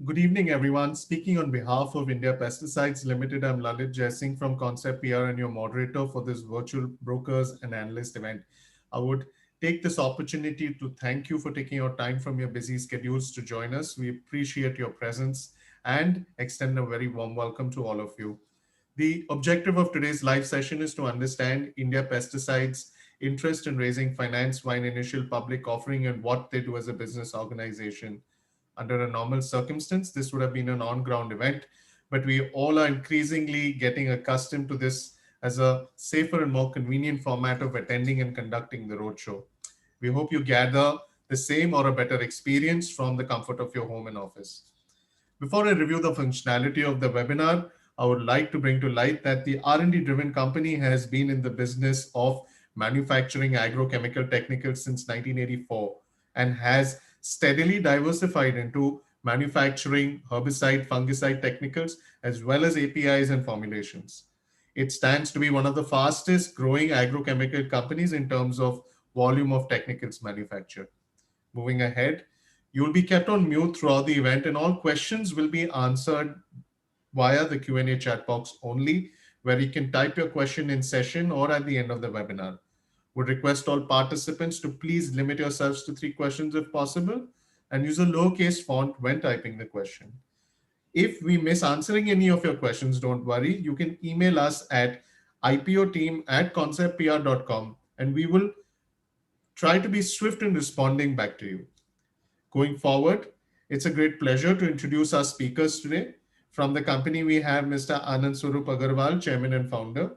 Good evening, everyone. Speaking on behalf of India Pesticides Limited, I'm Lalit Jaising from Concept PR and your moderator for this virtual brokers and analyst event. I would take this opportunity to thank you for taking your time from your busy schedules to join us. We appreciate your presence and extend a very warm welcome to all of you. The objective of today's live session is to understand India Pesticides' interest in raising finance via an initial public offering and what they do as a business organization. Under a normal circumstance, this would have been an on-ground event, but we all are increasingly getting accustomed to this as a safer and more convenient format of attending and conducting the roadshow. We hope you gather the same or a better experience from the comfort of your home and office. Before I review the functionality of the webinar, I would like to bring to light that the R&D driven company has been in the business of manufacturing agrochemical technicals since 1984 and has steadily diversified into manufacturing herbicide, fungicide technicals, as well as APIs and formulations. It stands to be one of the fastest growing agrochemical companies in terms of volume of technicals manufactured. Moving ahead, you will be kept on mute throughout the event and all questions will be answered via the Q&A chat box only, where you can type your question in session or at the end of the webinar. Would request all participants to please limit yourselves to 3 questions if possible and use a lowercase font when typing the question. If we miss answering any of your questions, don't worry. You can email us at ipoteam@conceptpr.com and we will try to be swift in responding back to you. Going forward, it's a great pleasure to introduce our speakers today. From the company, we have Mr. Anand Swarup Agarwal, Chairman and Founder,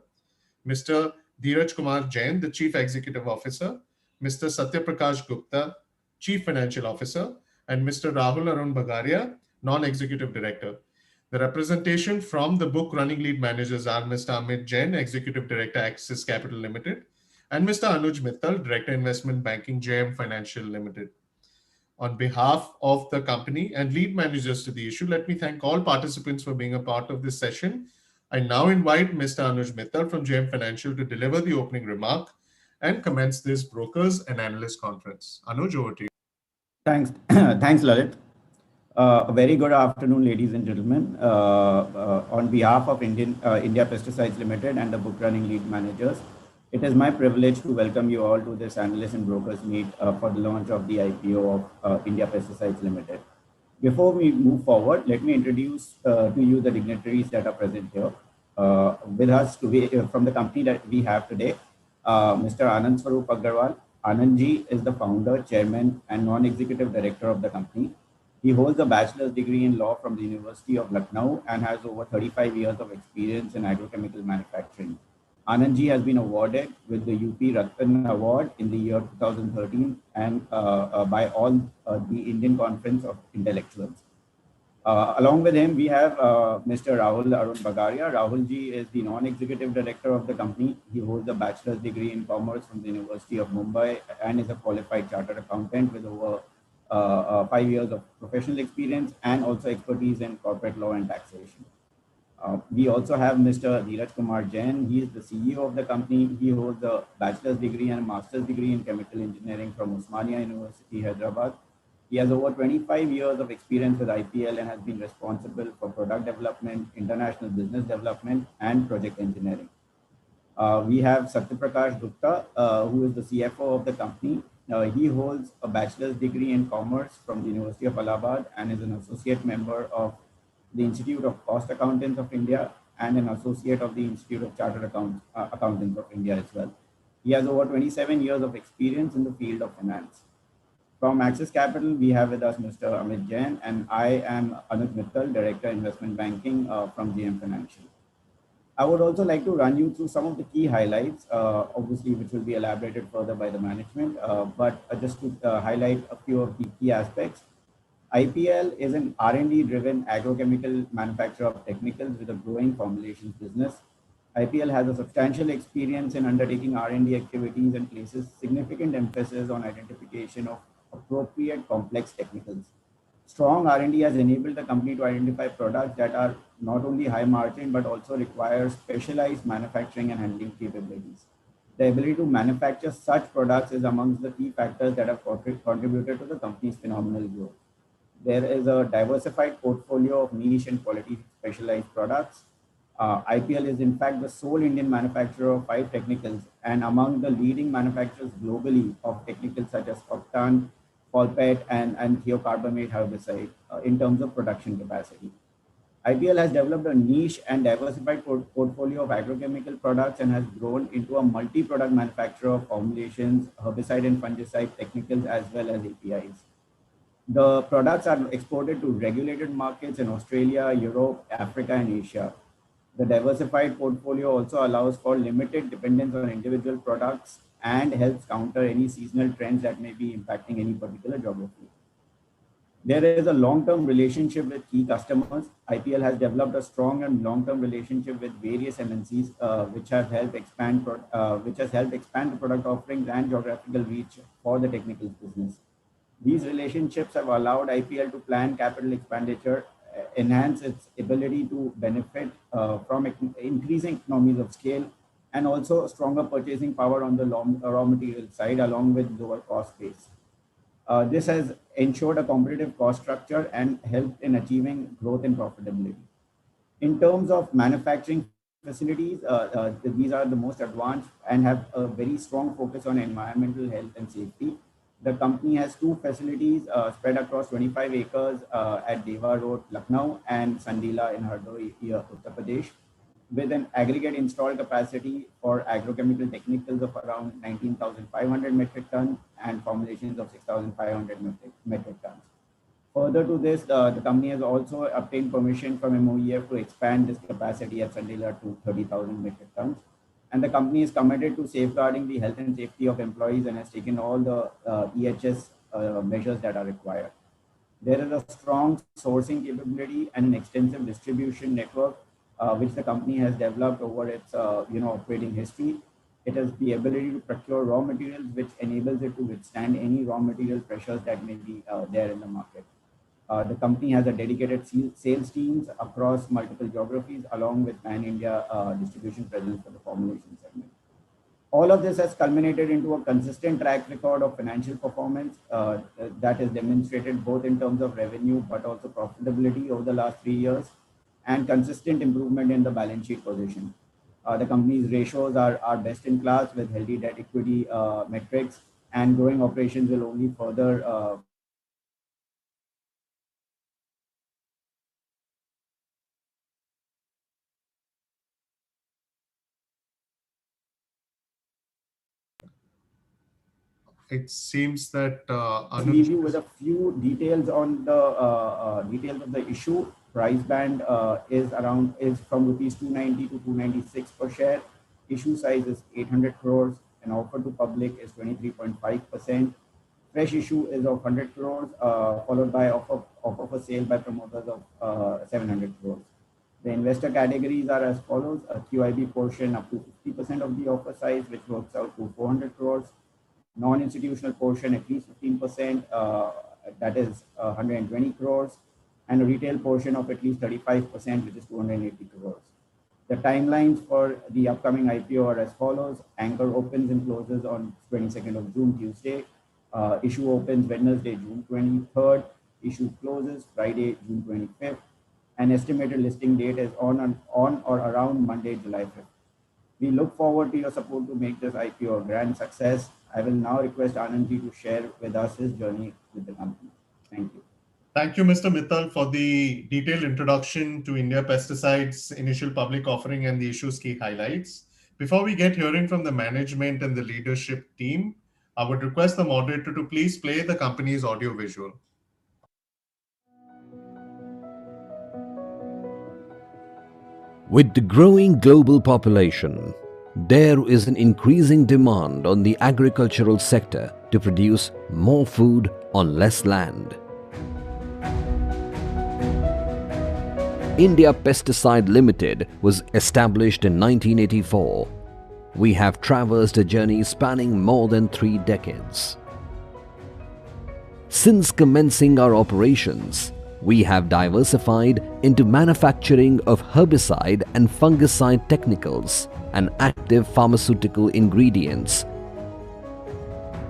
Mr. Dheeraj Kumar Jain, the Chief Executive Officer, Mr. Satya Prakash Gupta, Chief Financial Officer, and Mr. Rahul Arun Bagaria, Non-Executive Director. The representation from the book running lead managers are Mr. Amit Jain, Executive Director, Axis Capital Limited, and Mr. Anuj Mittal, Director, Investment Banking, JM Financial Limited. On behalf of the company and lead managers to the issue, let me thank all participants for being a part of this session. I now invite Mr. Anuj Mittal from JM Financial to deliver the opening remark and commence this brokers and analyst conference. Anuj, over to you. Thanks, thanks, Lalit. A very good afternoon, ladies and gentlemen. On behalf of India Pesticides Limited and the book running lead managers, it is my privilege to welcome you all to this analyst and brokers meet for the launch of the IPO of India Pesticides Limited. Before we move forward, let me introduce to you the dignitaries that are present here. With us today, from the company that we have today, Mr. Anand Swarup Agarwal. Anandji is the founder, chairman, and non-executive director of the company. He holds a bachelor's degree in law from the University of Lucknow and has over 35 years of experience in agrochemical manufacturing. Anandji has been awarded with the UP Rattan Award in the year 2013 and by all the Indian Conference of Intellectuals. Along with him, we have Mr. Rahul Arun Bagaria. Rahulji is the non-executive director of the company. He holds a bachelor's degree in commerce from the University of Mumbai and is a qualified chartered accountant with over 5 years of professional experience and also expertise in corporate law and taxation. We also have Mr. Dheeraj Kumar Jain. He is the CEO of the company. He holds a bachelor's degree and a master's degree in chemical engineering from Osmania University, Hyderabad. He has over 25 years of experience with IPL and has been responsible for product development, international business development, and project engineering. We have Satyaprakash Gupta, who is the CFO of the company. He holds a bachelor's degree in commerce from the University of Allahabad and is an associate member of the Institute of Cost Accountants of India and an associate of the Institute of Chartered Accountants of India as well. He has over 27 years of experience in the field of finance. From Axis Capital, we have with us Mr. Amit Jain, and I am Anuj Mittal, Director Investment Banking from JM Financial. I would also like to run you through some of the key highlights, obviously, which will be elaborated further by the management, but just to highlight a few of the key aspects. IPL is an R&D driven agrochemical manufacturer of technicals with a growing formulations business. IPL has a substantial experience in undertaking R&D activities and places significant emphasis on identification of appropriate complex technicals. Strong R&D has enabled the company to identify products that are not only high margin but also require specialized manufacturing and handling capabilities. The ability to manufacture such products is amongst the key factors that have contributed to the company's phenomenal growth. There is a diversified portfolio of niche and quality specialized products. IPL is in fact the sole Indian manufacturer of 5 technicals and among the leading manufacturers globally of technicals such as Octan, Folpet and thiocarbamate herbicide in terms of production capacity. IPL has developed a niche and diversified portfolio of agrochemical products and has grown into a multi-product manufacturer of formulations, herbicide and fungicide technicals as well as APIs. The products are exported to regulated markets in Australia, Europe, Africa, and Asia. The diversified portfolio also allows for limited dependence on individual products and helps counter any seasonal trends that may be impacting any particular geography. There is a long-term relationship with key customers. IPL has developed a strong and long-term relationship with various MNCs, which has helped expand the product offerings and geographical reach for the technicals business. These relationships have allowed IPL to plan capital expenditure, enhance its ability to benefit from increasing economies of scale, and also stronger purchasing power on the raw material side, along with lower cost base. This has ensured a competitive cost structure and helped in achieving growth and profitability. In terms of manufacturing facilities, these are the most advanced and have a very strong focus on environmental health and safety. The company has 2 facilities spread across 25 acres at Deva Road, Lucknow, and Sandila in Hardoi, Uttar Pradesh, with an aggregate installed capacity for agrochemical technicals of around 19,500 metric tons and formulations of 6,500 metric tons. Further to this, the company has also obtained permission from MOEF to expand this capacity at Sandila to 30,000 metric tons. And the company is committed to safeguarding the health and safety of employees and has taken all the EHS measures that are required. There is a strong sourcing capability and an extensive distribution network which the company has developed over its operating history. It has the ability to procure raw materials, which enables it to withstand any raw material pressures that may be there in the market. The company has a dedicated sales teams across multiple geographies, along with pan-India distribution presence for the formulation segment. All of this has culminated into a consistent track record of financial performance that is demonstrated both in terms of revenue, but also profitability over the last 3 years, and consistent improvement in the balance sheet position. The company's ratios are best in class with healthy debt equity metrics, and growing operations will only further It seems that leave you with a few details on the details of the issue. Price band is from rupees 290 to 296 per share. Issue size is 800 crores, and offer to public is 23.5%. Fresh issue is of 100 crores, followed by offer for sale by promoters of 700 crores. The investor categories are as follows: a QIB portion up to 50% of the offer size, which works out to 400 crores. Non-institutional portion at least 15%, that is 120 crores, and a retail portion of at least 35%, which is 280 crores. The timelines for the upcoming IPO are as follows: anchor opens and closes on 22nd of June, Tuesday. Issue opens Wednesday, June 23rd. Issue closes Friday, June 25th. And estimated listing date is on or around Monday, July 5th. We look forward to your support to make this IPO a grand success. I will now request Anandji to share with us his journey with the company. Thank you. Thank you, Mr. Mittal, for the detailed introduction to India Pesticides initial public offering and the issue's key highlights. Before we get hearing from the management and the leadership team, I would request the moderator to please play the company's audio visual. With the growing global population, there is an increasing demand on the agricultural sector to produce more food on less land. India Pesticide Limited was established in 1984. We have traversed a journey spanning more than 3 decades. Since commencing our operations, we have diversified into manufacturing of herbicide and fungicide technicals and active pharmaceutical ingredients.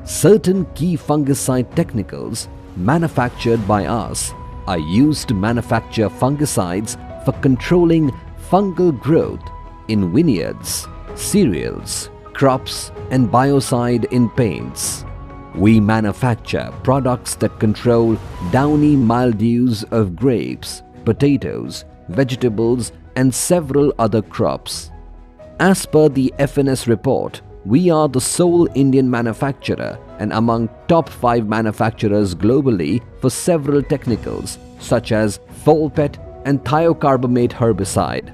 Certain key fungicide technicals manufactured by us are used to manufacture fungicides for controlling fungal growth in vineyards, cereals, crops, and biocide in paints. We manufacture products that control downy mildews of grapes, potatoes, vegetables, and several other crops. As per the FNS report, we are the sole Indian manufacturer and among top 5 manufacturers globally for several technicals such as Folpet and thiocarbamate herbicide.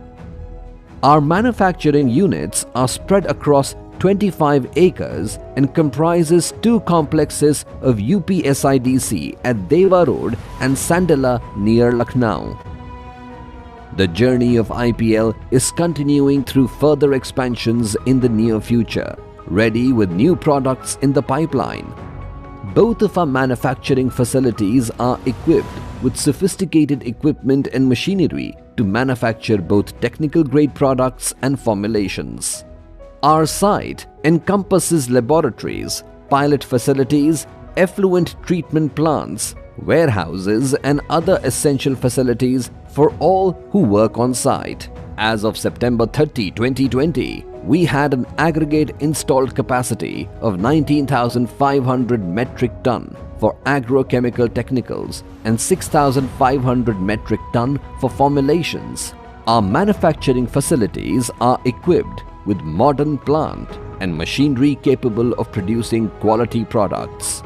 Our manufacturing units are spread across 25 acres and comprises 2 complexes of UPSIDC at Deva Road and Sandila near Lucknow. The journey of IPL is continuing through further expansions in the near future, ready with new products in the pipeline. Both of our manufacturing facilities are equipped with sophisticated equipment and machinery to manufacture both technical grade products and formulations. Our site encompasses laboratories, pilot facilities, effluent treatment plants, warehouses, and other essential facilities for all who work on site. As of September 30, 2020, we had an aggregate installed capacity of 19,500 metric ton for agrochemical technicals and 6,500 metric ton for formulations. Our manufacturing facilities are equipped with modern plant and machinery capable of producing quality products.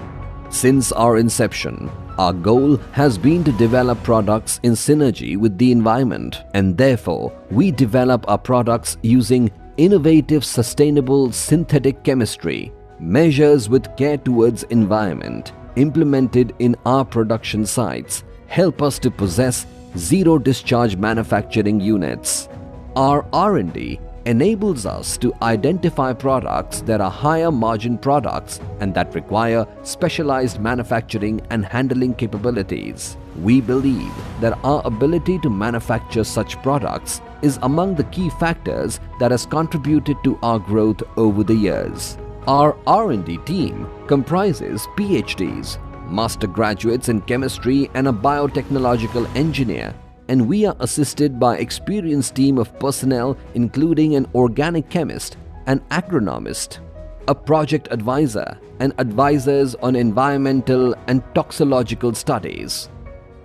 Since our inception, our goal has been to develop products in synergy with the environment, and therefore we develop our products using innovative sustainable synthetic chemistry, measures with care towards environment implemented in our production sites help us to possess zero discharge manufacturing units. Our R&D enables us to identify products that are higher margin products and that require specialized manufacturing and handling capabilities. We believe that our ability to manufacture such products is among the key factors that has contributed to our growth over the years. Our R&D team comprises PhDs, master graduates in chemistry and a biotechnological engineer, and we are assisted by experienced team of personnel including an organic chemist, an agronomist, a project advisor, and advisors on environmental and toxicological studies.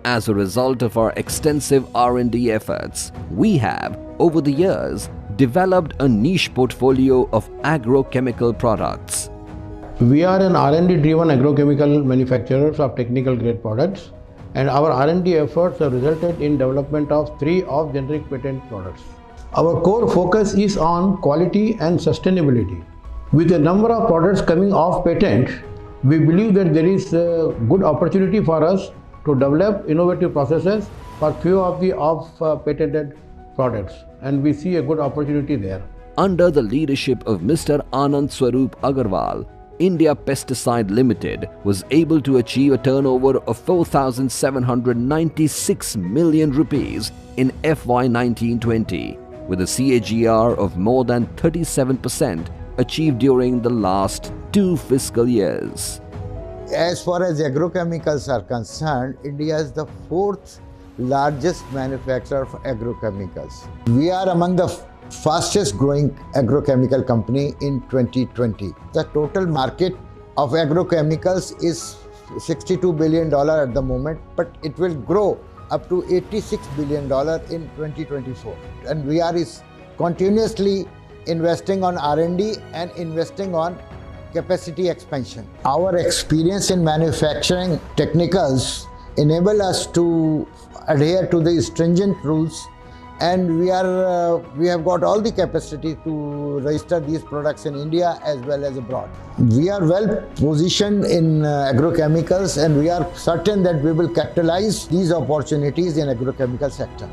As a result of our extensive R&D efforts, we have, over the years, developed a niche portfolio of agrochemical products. We are an R&D driven agrochemical manufacturers of technical grade products, and our R&D efforts have resulted in development of 3 off-generic patent products. Our core focus is on quality and sustainability. With a number of products coming off patent, we believe that there is a good opportunity for us to develop innovative processes for few of the off-patented products, and we see a good opportunity there. Under the leadership of Mr. Anand Swarup Agarwal, India Pesticide Limited was able to achieve a turnover of 4,796 million rupees in FY 1920, with a CAGR of more than 37% achieved during the last 2 fiscal years. As far as agrochemicals are concerned, India is the 4th largest manufacturer of agrochemicals. We are among the fastest growing agrochemical company in 2020. The total market of agrochemicals is $62 billion at the moment, but it will grow up to $86 billion in 2024. And we are continuously investing on R&D and investing on capacity expansion. Our experience in manufacturing technicals enable us to adhere to the stringent rules, and we have got all the capacity to register these products in India as well as abroad. We are well positioned in agrochemicals, and we are certain that we will capitalize these opportunities in agrochemical sector.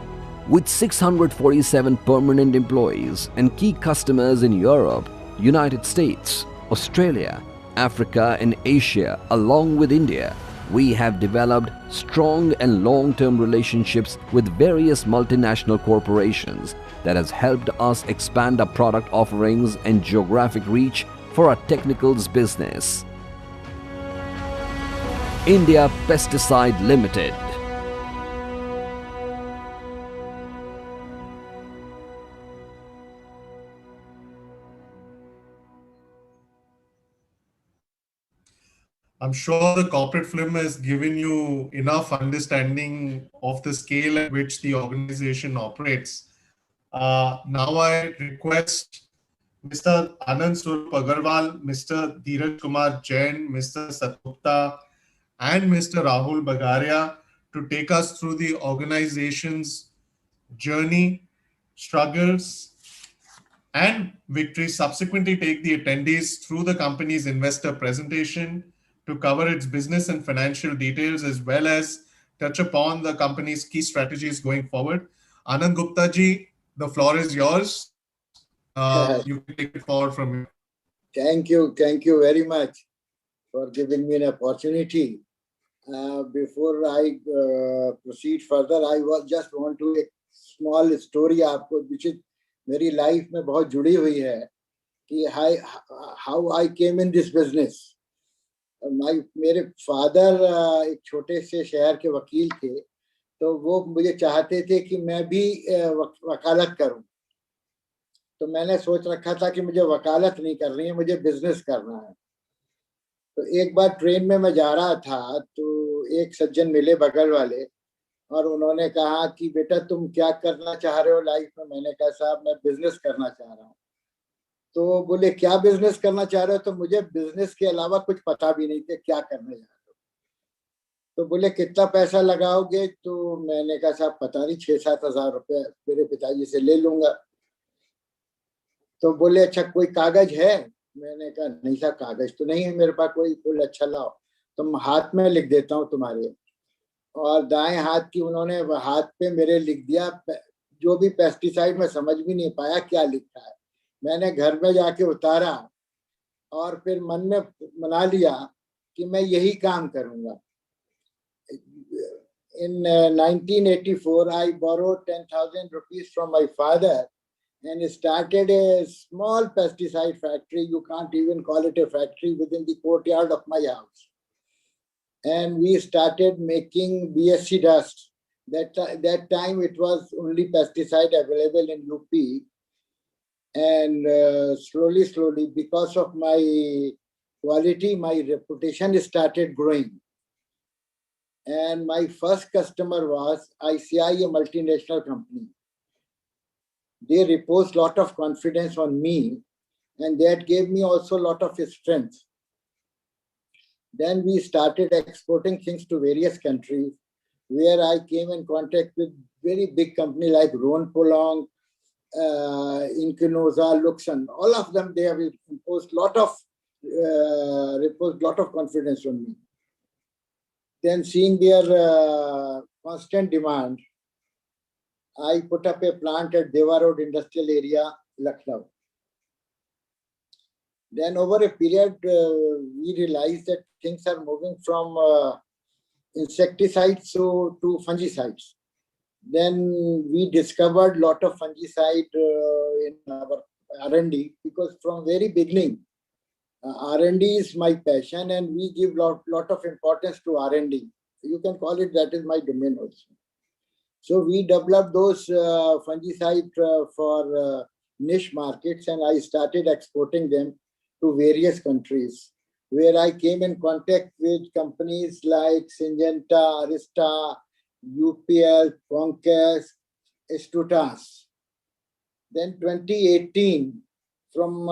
With 647 permanent employees and key customers in Europe, United States, Australia, Africa and Asia along with India, we have developed strong and long-term relationships with various multinational corporations that has helped us expand our product offerings and geographic reach for our technicals business. India Pesticide Limited. I'm sure the corporate film has given you enough understanding of the scale at which the organization operates. Now I request Mr. Anand Swarup Agarwal, Mr. Dheeraj Kumar Jain, Mr. Satgupta, and Mr. Rahul Bagaria to take us through the organization's journey, struggles, and victories. Subsequently, take the attendees through the company's investor presentation to cover its business and financial details, as well as touch upon the company's key strategies going forward. Anand Gupta ji, the floor is yours. You can take it forward from here. Thank you very much for giving me an opportunity. Before I proceed further, I just want to एक small story आपको, which is मेरी life में बहुत जुड़ी हुई है कि how I came in this business. मेरे फादर एक छोटे से शहर के वकील थे, तो वो मुझे चाहते थे कि मैं भी वकालत करूं। तो मैंने सोच रखा था कि मुझे वकालत नहीं करनी है, मुझे बिजनेस करना है। तो एक बार ट्रेन में मैं जा रहा था, तो एक सज्जन मिले बगल वाले, और उन्होंने कहा कि बेटा तुम क्या करना चाह रहे हो लाइफ में? मैंने कहा साहब मैं बिजनेस करना चाह रहा हूँ। तो बोले क्या बिजनेस करना चाह रहे हो? तो मुझे बिजनेस के अलावा कुछ पता भी नहीं था क्या करने जा रहे हो। तो बोले कितना पैसा लगाओगे? तो मैंने कहा साहब पता नहीं, 6-7 हज़ार रुपये मेरे पिताजी से ले लूंगा। तो बोले अच्छा कोई कागज है? मैंने कहा नहीं साहब कागज तो नहीं है मेरे पास कोई। बोले अच्छा लाओ तुम हाथ में लिख देता हूँ तुम्हारे। और दाएं हाथ की उन्होंने हाथ पे मेरे लिख दिया जो भी पेस्टिसाइड, में समझ भी नहीं पाया क्या लिखा है। मैंने घर में जाके उतारा और फिर मन में मना लिया कि मैं यही काम करूंगा। In 1984, I borrowed 10,000 rupees from my father and started a small pesticide factory. You can't even call it a factory, within the courtyard of my house. And we started making BSC dust. That time it was only pesticide available in UP. And slowly, because of my quality, my reputation started growing. And my first customer was ICI, a multinational company. They reposed a lot of confidence on me, and that gave me also a lot of strength. Then we started exporting things to various countries, where I came in contact with very big companies like Roan Polong, Incinosa, Luxon. All of them, they have reposed a lot of confidence on me. Then seeing their constant demand, I put up a plant at Deva Road Industrial Area, Lucknow. Then over a period, we realized that things are moving from insecticides to fungicides. Then we discovered a lot of fungicide in our R&D, because from very beginning, R&D is my passion, and we give lot of importance to R&D. You can call it that is my domain also. So we developed those fungicide for niche markets, and I started exporting them to various countries, where I came in contact with companies like Syngenta, Arista, UPL, Foncas, Estutas. Then 2018, from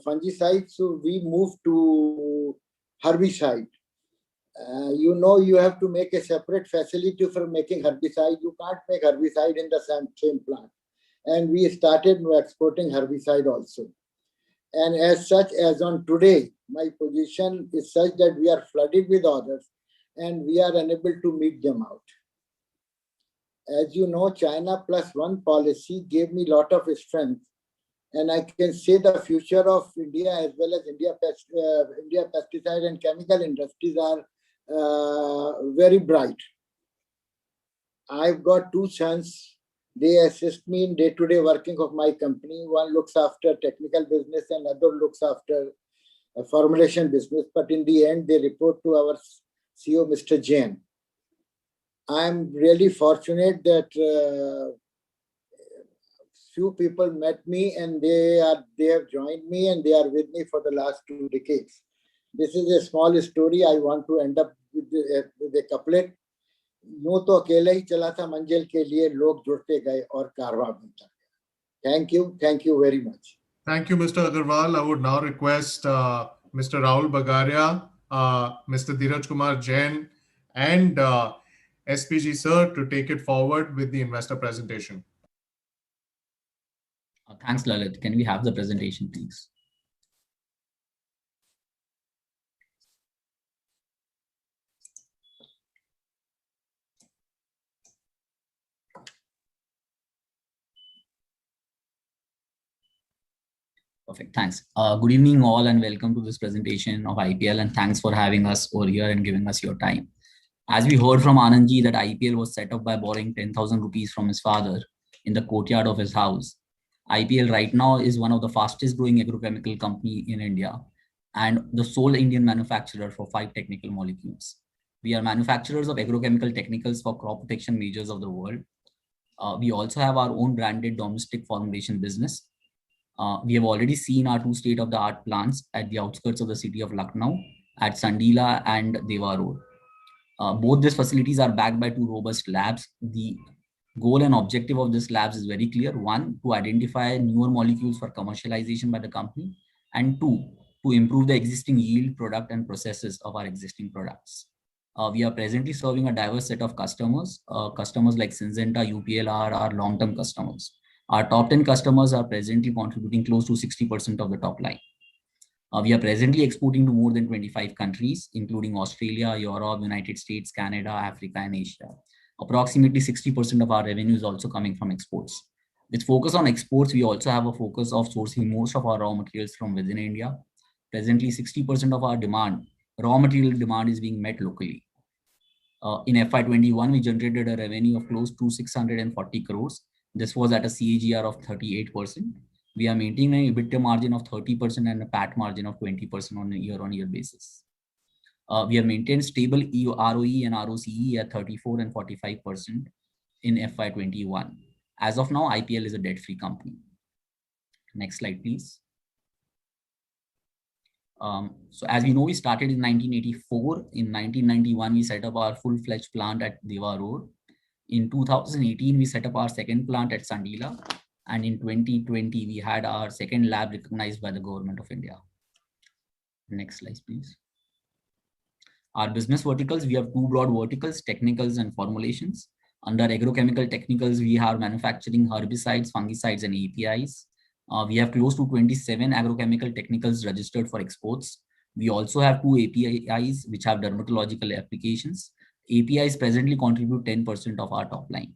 fungicide, so we moved to herbicide. You have to make a separate facility for making herbicide. You can't make herbicide in the same plant. And we started exporting herbicide also. And as such, as on today, my position is such that we are flooded with orders and we are unable to meet them out. As you know, China plus one policy gave me a lot of strength. And I can say the future of India as well as India pesticide and chemical industries are very bright. I've got two sons. They assist me in day-to-day working of my company. One looks after technical business and other looks after formulation business. But in the end, they report to our CEO, Mr. Jain. I'm really fortunate that few people met me and they have joined me and they are with me for the last 2 decades. This is a small story. I want to end up with a couplet. यूं तो अकेला ही चला था मंजिल के लिए, लोग जुड़ते गए और कारवां बनता गया. Thank you very much. Thank you, Mr. Agarwal. I would now request Mr. Rahul Bagaria, Mr. Dheeraj Kumar Jain, and SPG sir to take it forward with the investor presentation. Thanks, Lalit. Can we have the presentation, please? Perfect. Thanks. Good evening, all, and welcome to this presentation of IPL. And thanks for having us over here and giving us your time. As we heard from Anandji that IPL was set up by borrowing 10,000 rupees from his father in the courtyard of his house. IPL right now is one of the fastest growing agrochemical company in India and the sole Indian manufacturer for 5 technical molecules. We are manufacturers of agrochemical technicals for crop protection majors of the world. We also have our own branded domestic formulation business. We have already seen our 2 state-of-the-art plants at the outskirts of the city of Lucknow at Sandila and Deva Road. Both these facilities are backed by 2 robust labs. The goal and objective of this labs is very clear. 1, to identify newer molecules for commercialization by the company, and 2, to improve the existing yield, product, and processes of our existing products. We are presently serving a diverse set of customers. Customers like Syngenta, UPL are our long-term customers. Our top 10 customers are presently contributing close to 60% of the top line. We are presently exporting to more than 25 countries, including Australia, Europe, United States, Canada, Africa, and Asia. Approximately 60% of our revenue is also coming from exports. With focus on exports, we also have a focus of sourcing most of our raw materials from within India. Presently, 60% of our raw material demand is being met locally. In FY21, we generated a revenue of close to 640 crores. This was at a CAGR of 38%. We are maintaining an EBITDA margin of 30% and a PAT margin of 20% on a year-on-year basis. We have maintained stable ROE and ROCE at 34% and 45% in FY21. As of now, IPL is a debt-free company. Next slide, please. So as we know, we started in 1984. In 1991, we set up our full-fledged plant at Deva Road. In 2018, we set up our second plant at Sandila. And in 2020, we had our second lab recognized by the Government of India. Next slide, please. Our business verticals, we have 2 broad verticals, technicals and formulations. Under agrochemical technicals, we are manufacturing herbicides, fungicides, and APIs. We have close to 27 agrochemical technicals registered for exports. We also have 2 APIs, which have dermatological applications. APIs presently contribute 10% of our top line.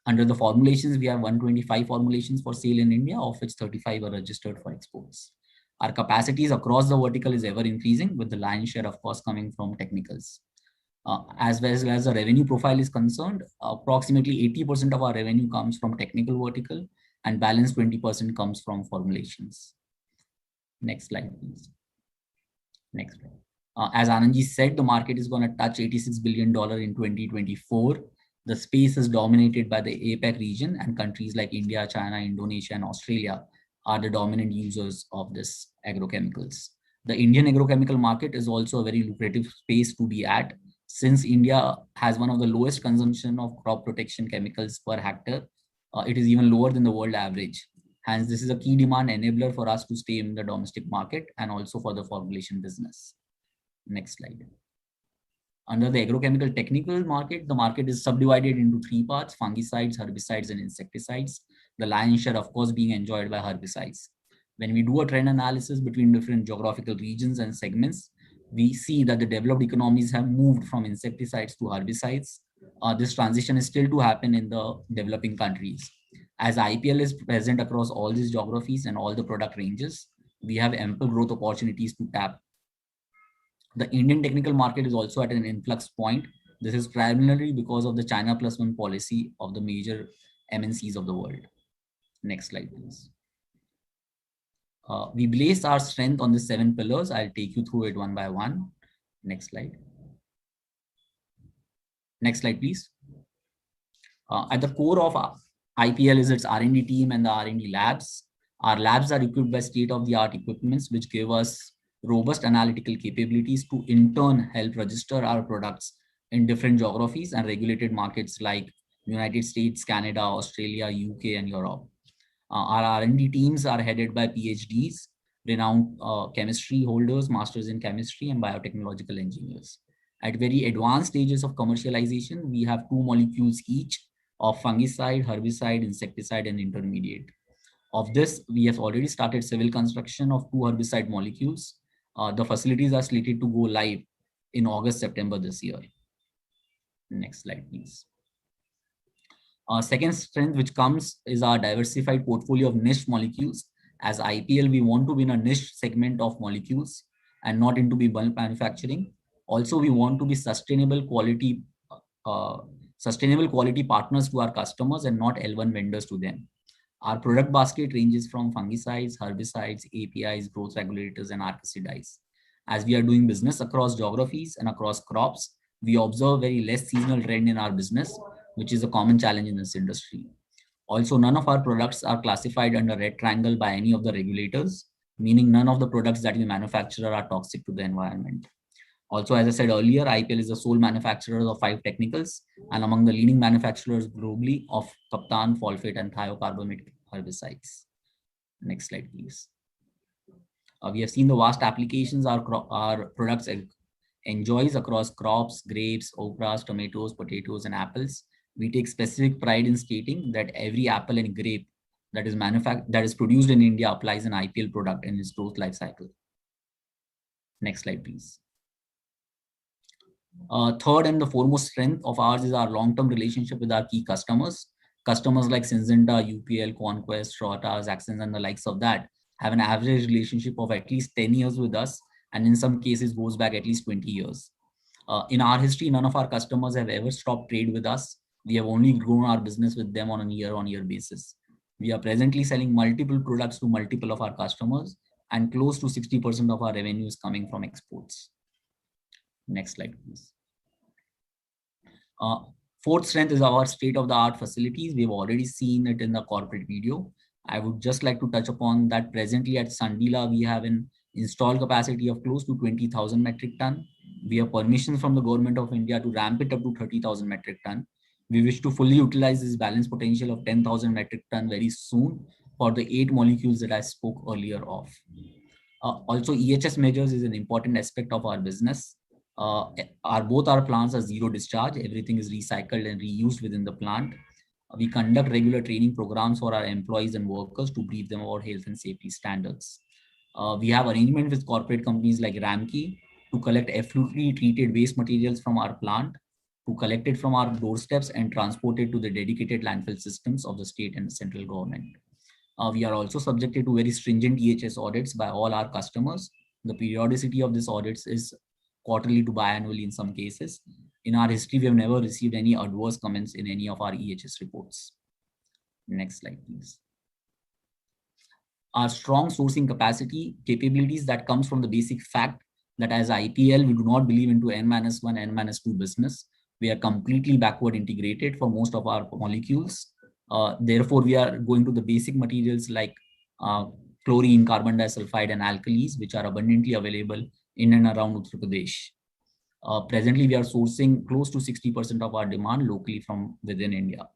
Under the formulations, we have 125 formulations for sale in India, of which 35 are registered for exports. Our capacities across the vertical is ever increasing, with the lion's share, of course, coming from technicals. As well as the revenue profile is concerned, approximately 80% of our revenue comes from technical vertical and balance 20% comes from formulations. Next slide, please. Next slide. As Anandji said, the market is going to touch $86 billion in 2024. The space is dominated by the APEC region, and countries like India, China, Indonesia, and Australia are the dominant users of this agrochemicals. The Indian agrochemical market is also a very lucrative space to be at, since India has one of the lowest consumption of crop protection chemicals per hectare. It is even lower than the world average. Hence, this is a key demand enabler for us to stay in the domestic market and also for the formulation business. Next slide. Under the agrochemical technical market, the market is subdivided into three parts: fungicides, herbicides, and insecticides. The lion's share, of course, being enjoyed by herbicides. When we do a trend analysis between different geographical regions and segments, we see that the developed economies have moved from insecticides to herbicides. This transition is still to happen in the developing countries. As IPL is present across all these geographies and all the product ranges, we have ample growth opportunities to tap. The Indian technical market is also at an influx point. This is primarily because of the China Plus One policy of the major MNCs of the world. Next slide, please. We place our strength on the 7 pillars. I'll take you through it one by one. Next slide. Next slide, please. At the core of IPL is its R&D team and the R&D labs. Our labs are equipped by state-of-the-art equipments, which give us robust analytical capabilities to in turn help register our products in different geographies and regulated markets like United States, Canada, Australia, UK, and Europe. Our R&D teams are headed by PhDs, renowned chemistry holders, masters in chemistry, and biotechnological engineers. At very advanced stages of commercialization, we have 2 molecules each of fungicide, herbicide, insecticide, and intermediate. Of this, we have already started civil construction of 2 herbicide molecules. The facilities are slated to go live in August, September this year. Next slide, please. Second strength which comes is our diversified portfolio of niche molecules. As IPL, we want to be in a niche segment of molecules and not into be bulk manufacturing. Also, we want to be sustainable quality partners to our customers and not L1 vendors to them. Our product basket ranges from fungicides, herbicides, APIs, growth regulators, and arcicides. As we are doing business across geographies and across crops, we observe very less seasonal trend in our business, which is a common challenge in this industry. Also, none of our products are classified under red triangle by any of the regulators, meaning none of the products that we manufacture are toxic to the environment. Also, as I said earlier, IPL is the sole manufacturer of 5 technicals and among the leading manufacturers globally of Captan, Folfate, and thiocarbamate herbicides. Next slide, please. We have seen the vast applications our products enjoys across crops, grapes, okras, tomatoes, potatoes, and apples. We take specific pride in stating that every apple and grape that is produced in India applies an IPL product in its growth life cycle. Next slide, please. Third and the foremost strength of ours is our long-term relationship with our key customers. Customers like Syngenta, UPL, Conquest, Schrotta, Zaxxon, and the likes of that have an average relationship of at least 10 years with us, and in some cases goes back at least 20 years. In our history, none of our customers have ever stopped trade with us. We have only grown our business with them on a year-on-year basis. We are presently selling multiple products to multiple of our customers, and close to 60% of our revenue is coming from exports. Next slide, please. Fourth strength is our state-of-the-art facilities. We've already seen it in the corporate video. I would just like to touch upon that presently at Sandila, we have an installed capacity of close to 20,000 metric ton. We have permissions from the government of India to ramp it up to 30,000 metric ton. We wish to fully utilize this balance potential of 10,000 metric ton very soon for the 8 molecules that I spoke earlier of. Also, EHS measures is an important aspect of our business. Both our plants are zero discharge. Everything is recycled and reused within the plant. We conduct regular training programs for our employees and workers to brief them about health and safety standards. We have arrangement with corporate companies like Ramki to collect effluently treated waste materials from our plant, to collect it from our doorsteps and transport it to the dedicated landfill systems of the state and central government. We are also subjected to very stringent EHS audits by all our customers. The periodicity of these audits is quarterly to biannually in some cases. In our history, we have never received any adverse comments in any of our EHS reports. Next slide, please. Our strong sourcing capabilities that comes from the basic fact that as IPL, we do not believe into N-1, N-2 business. We are completely backward integrated for most of our molecules. Therefore, we are going to the basic materials like chlorine, carbon disulfide, and alkalis, which are abundantly available in and around Uttar Pradesh. Presently, we are sourcing close to 60% of our demand locally from within India.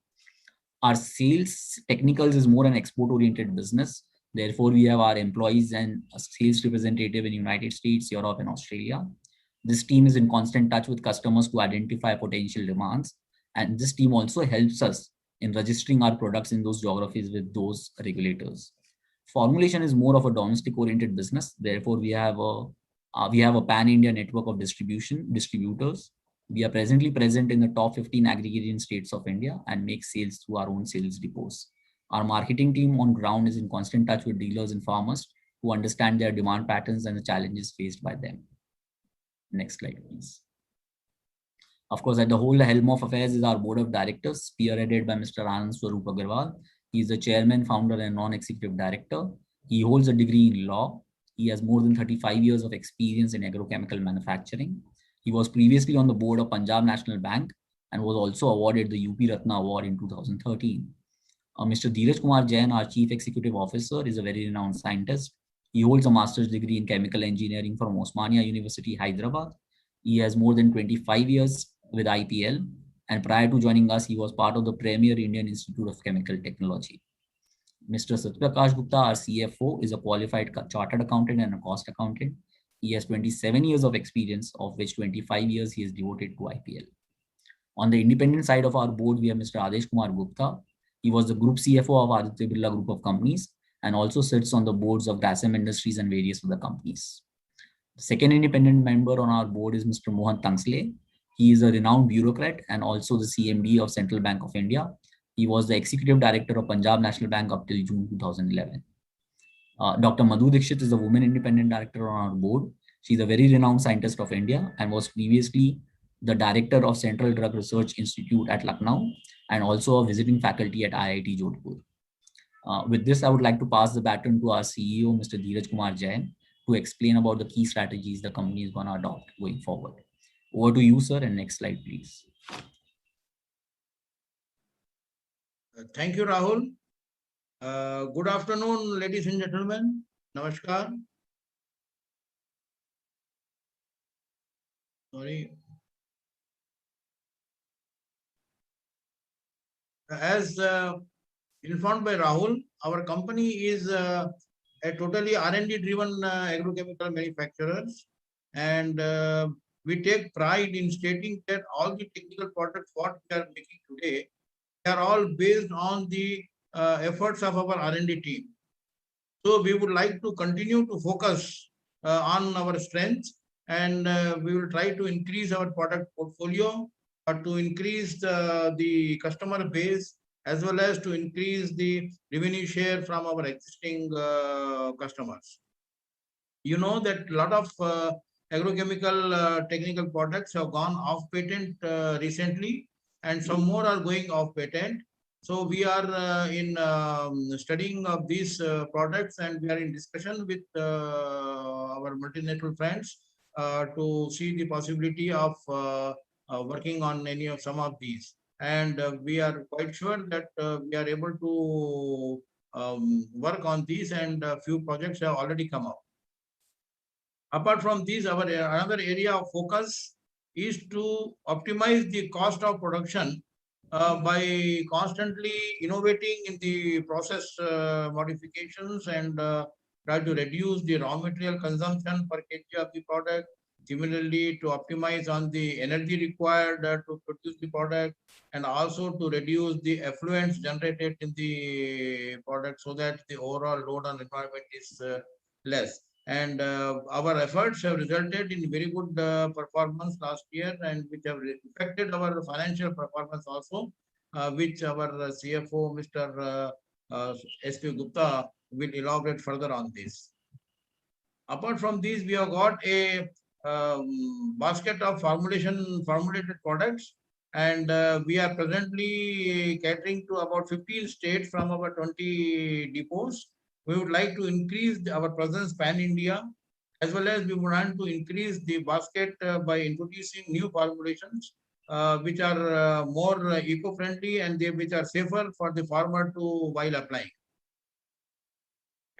Our sales technicals is more an export-oriented business. Therefore, we have our employees and a sales representative in United States, Europe, and Australia. This team is in constant touch with customers to identify potential demands. And this team also helps us in registering our products in those geographies with those regulators. Formulation is more of a domestic-oriented business. Therefore, we have a pan-India network of distributors. We are presently present in the top 15 aggregating states of India and make sales through our own sales depots. Our marketing team on ground is in constant touch with dealers and farmers who understand their demand patterns and the challenges faced by them. Next slide, please. Of course, at the whole helm of affairs is our board of directors, spearheaded by Mr. Anand Swarup Agarwal. He is the chairman, founder, and non-executive director. He holds a degree in law. He has more than 35 years of experience in agrochemical manufacturing. He was previously on the board of Punjab National Bank and was also awarded the UP Ratna Award in 2013. Mr. Dheeraj Kumar Jain, our Chief Executive Officer, is a very renowned scientist. He holds a master's degree in chemical engineering from Osmania University, Hyderabad. He has more than 25 years with IPL, and prior to joining us, he was part of the premier Indian Institute of Chemical Technology. Mr. Satyaprakash Gupta, our CFO, is a qualified chartered accountant and a cost accountant. He has 27 years of experience, of which 25 years he is devoted to IPL. On the independent side of our board, we have Mr. Adesh Kumar Gupta. He was the group CFO of Aditya Birla Group of Companies and also sits on the boards of Grasim Industries and various other companies. The second independent member on our board is Mr. Mohan Tangsle. He is a renowned bureaucrat and also the CMD of Central Bank of India. He was the executive director of Punjab National Bank up till June 2011. Dr. Madhu Dixit is a woman independent director on our board. She is a very renowned scientist of India and was previously the director of Central Drug Research Institute at Lucknow and also a visiting faculty at IIT Jodhpur. With this, I would like to pass the baton to our CEO, Mr. Dheeraj Kumar Jain, to explain about the key strategies the company is going to adopt going forward. Over to you, sir, and next slide, please. Thank you, Rahul. Good afternoon, ladies and gentlemen. Namaskar. Sorry. As informed by Rahul, our company is a totally R&D driven agrochemical manufacturers, and we take pride in stating that all the technical products what we are making today, they are all based on the efforts of our R&D team. So we would like to continue to focus on our strengths, and we will try to increase our product portfolio, to increase the customer base, as well as to increase the revenue share from our existing customers. You know that a lot of agrochemical technical products have gone off patent recently, and some more are going off patent. So we are in studying of these products, and we are in discussion with our multinational friends to see the possibility of working on some of these. And we are quite sure that we are able to work on these, and a few projects have already come up. Apart from these, our another area of focus is to optimize the cost of production by constantly innovating in the process modifications, and try to reduce the raw material consumption per kg of the product. Similarly, to optimize on the energy required to produce the product, and also to reduce the effluents generated in the product, so that the overall load on environment is less. And our efforts have resulted in very good performance last year, and which have affected our financial performance also, which our CFO, Mr. S.P. Gupta, will elaborate further on this. Apart from these, we have got a basket of formulated products, and we are presently catering to about 15 states from our 20 depots. We would like to increase our presence pan-India, as well as we want to increase the basket by introducing new formulations which are more eco-friendly and which are safer for the farmer to while applying.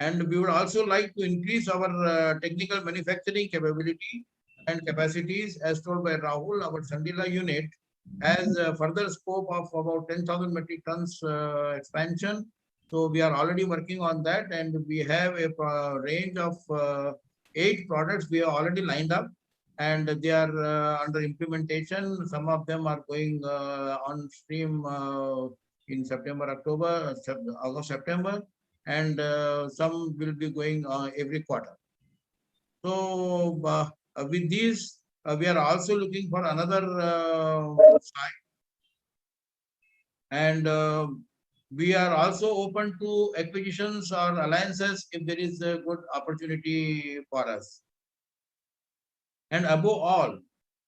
And we would also like to increase our technical manufacturing capability and capacities, as told by Rahul. Our Sandila unit has further scope of about 10,000 metric tons expansion. So we are already working on that, and we have a range of 8 products we have already lined up, and they are under implementation. Some of them are going on stream in September, October, August, September, and some will be going every quarter. So with these, we are also looking for another site, and we are also open to acquisitions or alliances if there is a good opportunity for us. And above all,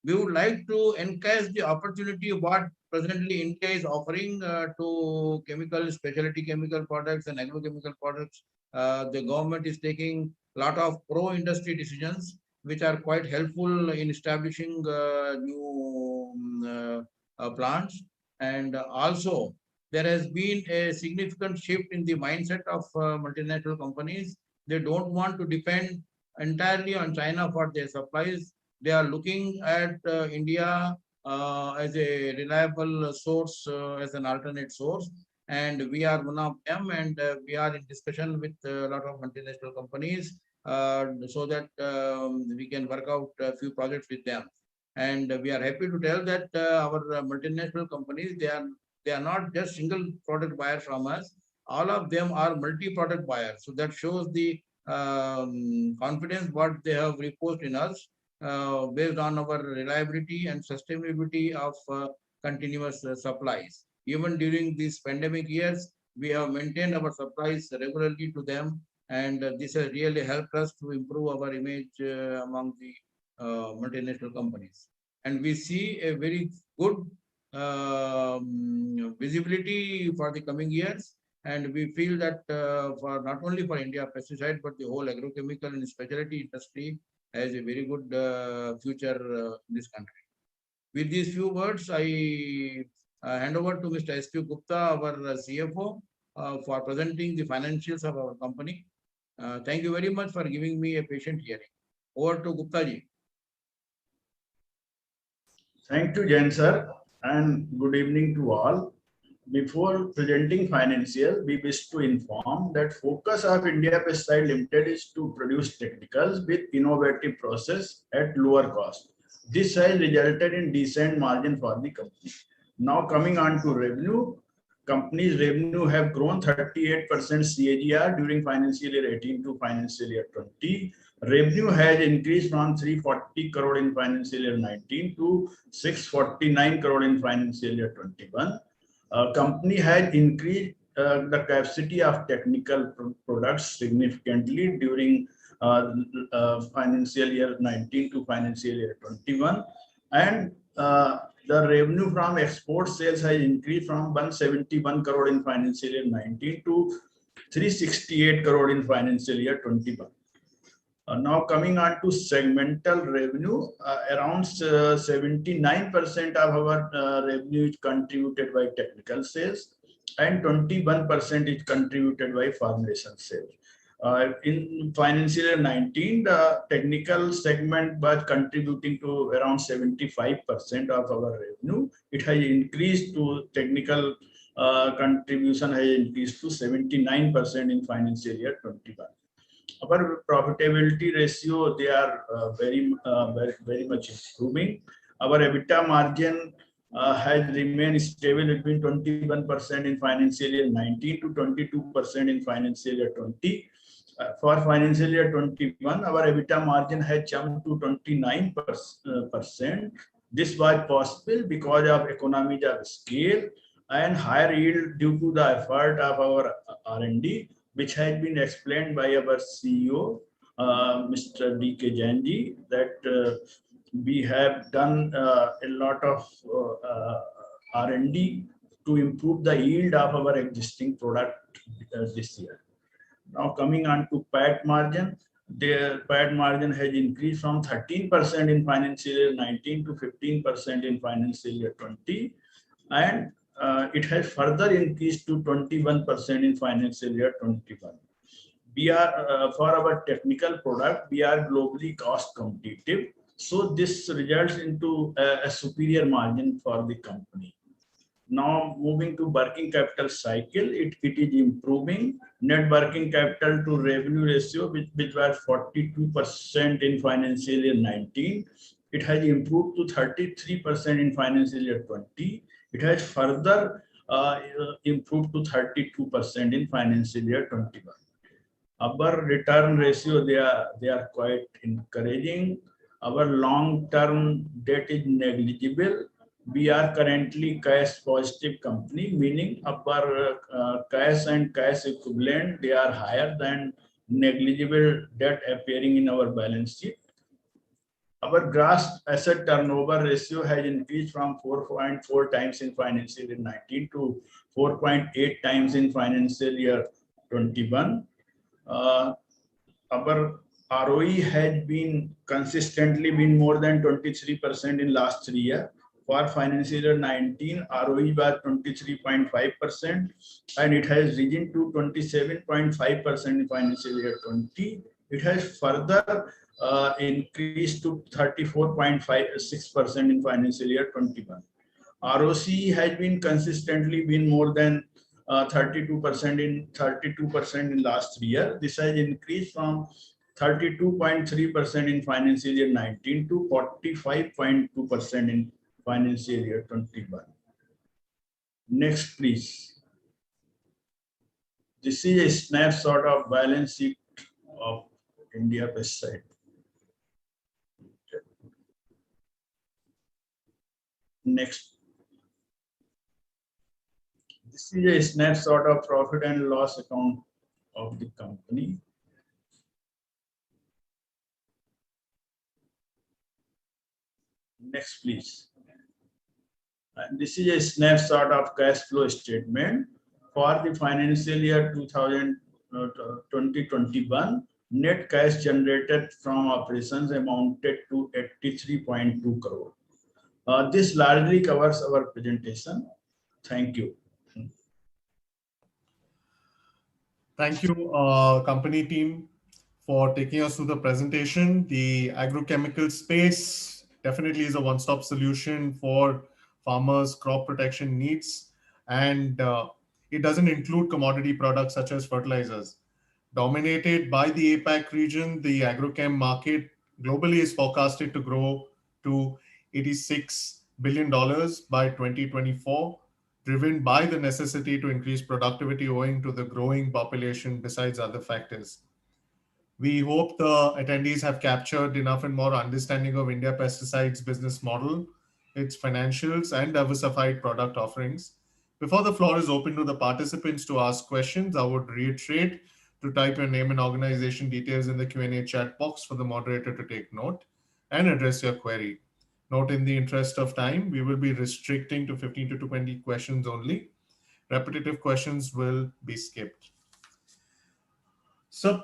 we would like to encourage the opportunity what presently India is offering to specialty chemical products and agrochemical products. The government is taking a lot of pro-industry decisions, which are quite helpful in establishing new plants. And also, there has been a significant shift in the mindset of multinational companies. They don't want to depend entirely on China for their supplies. They are looking at India as a reliable source, as an alternate source. And we are one of them, and we are in discussion with a lot of multinational companies so that we can work out a few projects with them. And we are happy to tell that our multinational companies, they are not just single product buyers from us. All of them are multi-product buyers. So that shows the confidence what they have reposed in us based on our reliability and sustainability of continuous supplies. Even during these pandemic years, we have maintained our supplies regularly to them, and this has really helped us to improve our image among the multinational companies. And we see a very good visibility for the coming years. And we feel that for not only for India pesticide, but the whole agrochemical and specialty industry has a very good future in this country. With these few words, I hand over to Mr. S.Q. Gupta, our CFO, for presenting the financials of our company. Thank you very much for giving me a patient hearing. Over to Gupta ji. Thank you, Jain sir, and good evening to all. Before presenting financial, we wish to inform that focus of India Pesticide Limited is to produce technicals with innovative process at lower cost. This has resulted in decent margin for the company. Now coming on to revenue, company's revenue have grown 38% CAGR during financial year 18 to financial year 20. Revenue has increased from 340 crore in financial year 19 to 649 crore in financial year 21. Company has increased the capacity of technical products significantly during financial year 19 to financial year 21, and the revenue from export sales has increased from 171 crore in financial year 19 to 368 crore in financial year 21. Now coming on to segmental revenue, around 79% of our revenue is contributed by technical sales and 21% is contributed by formulation sales. In financial year 19, the technical segment was contributing to around 75% of our revenue. It has increased to technical contribution has increased to 79% in financial year 21. Our profitability ratio, they are very much improving. Our EBITDA margin has remained stable between 21% in financial year 19 to 22% in financial year 20. For financial year 21, our EBITDA margin has jumped to 29%. This was possible because of economies of scale and higher yield due to the effort of our R&D, which has been explained by our CEO, Mr. D.K. Jain ji, that we have done a lot of R&D to improve the yield of our existing product this year. Now coming on to PAT margin, Their PAT margin has increased from 13% in financial year 19 to 15% in financial year 20, and it has further increased to 21% in financial year 21. We are for our technical product, we are globally cost competitive, so this results into a superior margin for the company. Now moving to working capital cycle, it is improving. Net working capital to revenue ratio, which was 42% in financial year 19, it has improved to 33% in financial year 20. It has further improved to 32% in financial year 21. Our return ratio, they are quite encouraging. Our long-term debt is negligible. We are currently cash positive company, meaning our cash and cash equivalent, they are higher than negligible debt appearing in our balance sheet. Our gross asset turnover ratio has increased from 4.4 times in financial year 19 to 4.8 times in financial year 21. Our ROE has been consistently more than 23% in last 3 years. For financial year 19, ROE was 23.5%, and it has risen to 27.5% in financial year 20. It has further increased to 34.6% in financial year 21. ROC has been consistently more than 32% in last 3 years. This has increased from 32.3% in financial year 19 to 45.2% in financial year 21. Next, please. This is a snapshot of balance sheet of India Pesticide. Next. This is a snapshot of profit and loss account of the company. Next, please. And this is a snapshot of cash flow statement for the financial year 2021. Net cash generated from operations amounted to 83.2 crore. This largely covers our presentation. Thank you. Thank you, company team, for taking us through the presentation. The agrochemical space definitely is a one-stop solution for farmers' crop protection needs, and it doesn't include commodity products such as fertilizers. Dominated by the APAC region, the agrochem market globally is forecasted to grow to $86 billion by 2024, driven by the necessity to increase productivity owing to the growing population besides other factors. We hope the attendees have captured enough and more understanding of India Pesticides business model, its financials, and diversified product offerings. Before the floor is open to the participants to ask questions, I would reiterate to type your name and organization details in the Q&A chat box for the moderator to take note and address your query. Note, in the interest of time, we will be restricting to 15 to 20 questions only. Repetitive questions will be skipped. So,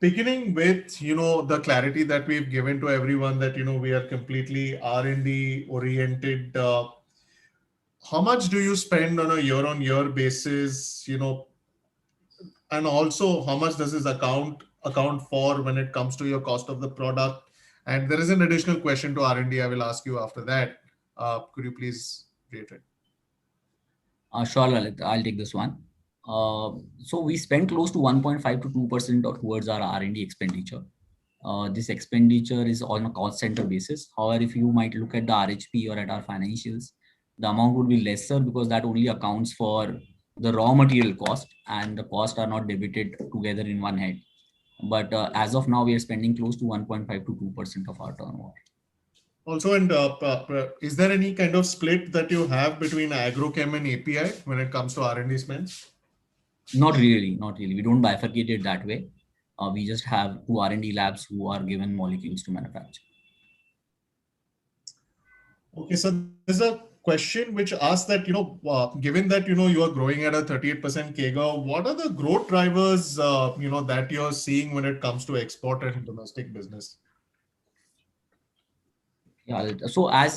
beginning with, the clarity that we've given to everyone that, we are completely R&D oriented. How much do you spend on a year-on-year basis, and also how much does this account for when it comes to your cost of the product? And there is an additional question to R&D I will ask you after that. Could you please reiterate? Sure, Lalit, I'll take this one. So we spend close to 1.5 to 2% towards our R&D expenditure. This expenditure is on a cost center basis. However, if you might look at the RHP or at our financials, the amount would be lesser because that only accounts for the raw material cost, and the costs are not debited together in one head. But as of now, we are spending close to 1.5 to 2% of our turnover. Also, and is there any kind of split that you have between agrochem and API when it comes to R&D spends? Not really. We don't bifurcate it that way. We just have 2 R&D labs who are given molecules to manufacture. Okay, so there's a question which asks that, given that, you are growing at a 38% CAGR, what are the growth drivers, that you're seeing when it comes to export and domestic business? Yeah, so as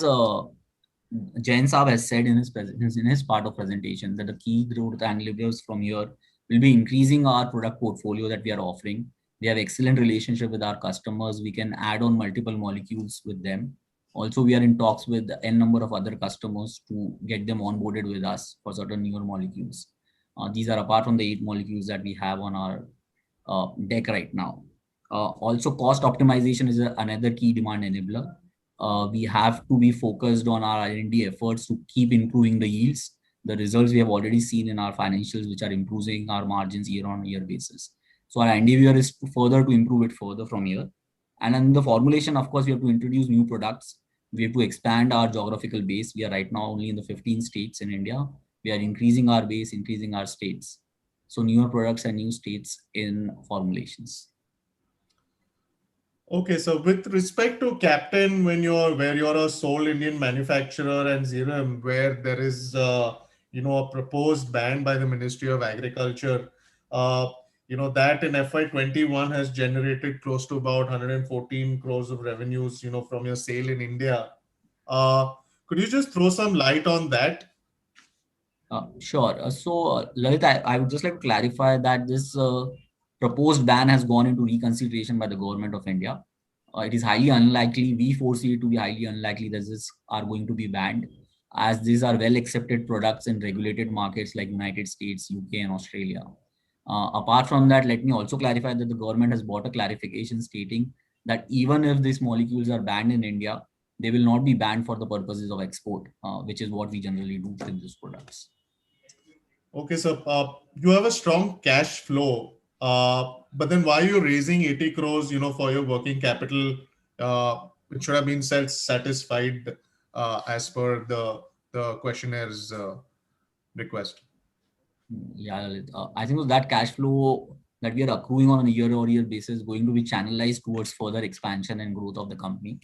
Jain Saab has said in his part of presentation, that the key growth and levers from here will be increasing our product portfolio that we are offering. We have excellent relationship with our customers. We can add on multiple molecules with them. Also, we are in talks with n number of other customers to get them onboarded with us for certain newer molecules. These are apart from the 8 molecules that we have on our deck right now. Also, cost optimization is another key demand enabler. We have to be focused on our R&D efforts to keep improving the yields. The results we have already seen in our financials, which are improving our margins year-on-year basis. So our endeavor is to improve it further from here. And in the formulation, of course, we have to introduce new products. We have to expand our geographical base. We are right now only in the 15 states in India. We are increasing our base, increasing our states. So newer products and new states in formulations. Okay, so with respect to Captain, where you're a sole Indian manufacturer, and Xerem, where there is a proposed ban by the Ministry of Agriculture, that in FY21 has generated close to about 114 crores of revenues, from your sale in India. Could you just throw some light on that? Sure. So Lalit, I would just like to clarify that this proposed ban has gone into reconsideration by the government of India. It is highly unlikely, we foresee it to be highly unlikely that this are going to be banned, as these are well accepted products in regulated markets like United States, UK and Australia. Apart from that, let me also clarify that the government has brought a clarification stating that even if these molecules are banned in India, they will not be banned for the purposes of export, which is what we generally do with these products. Okay, so you have a strong cash flow. But then why are you raising 80 crores, for your working capital? It should have been satisfied as per the questionnaires request. Yeah, I think that cash flow that we are accruing on a year-over-year basis is going to be channelized towards further expansion and growth of the company.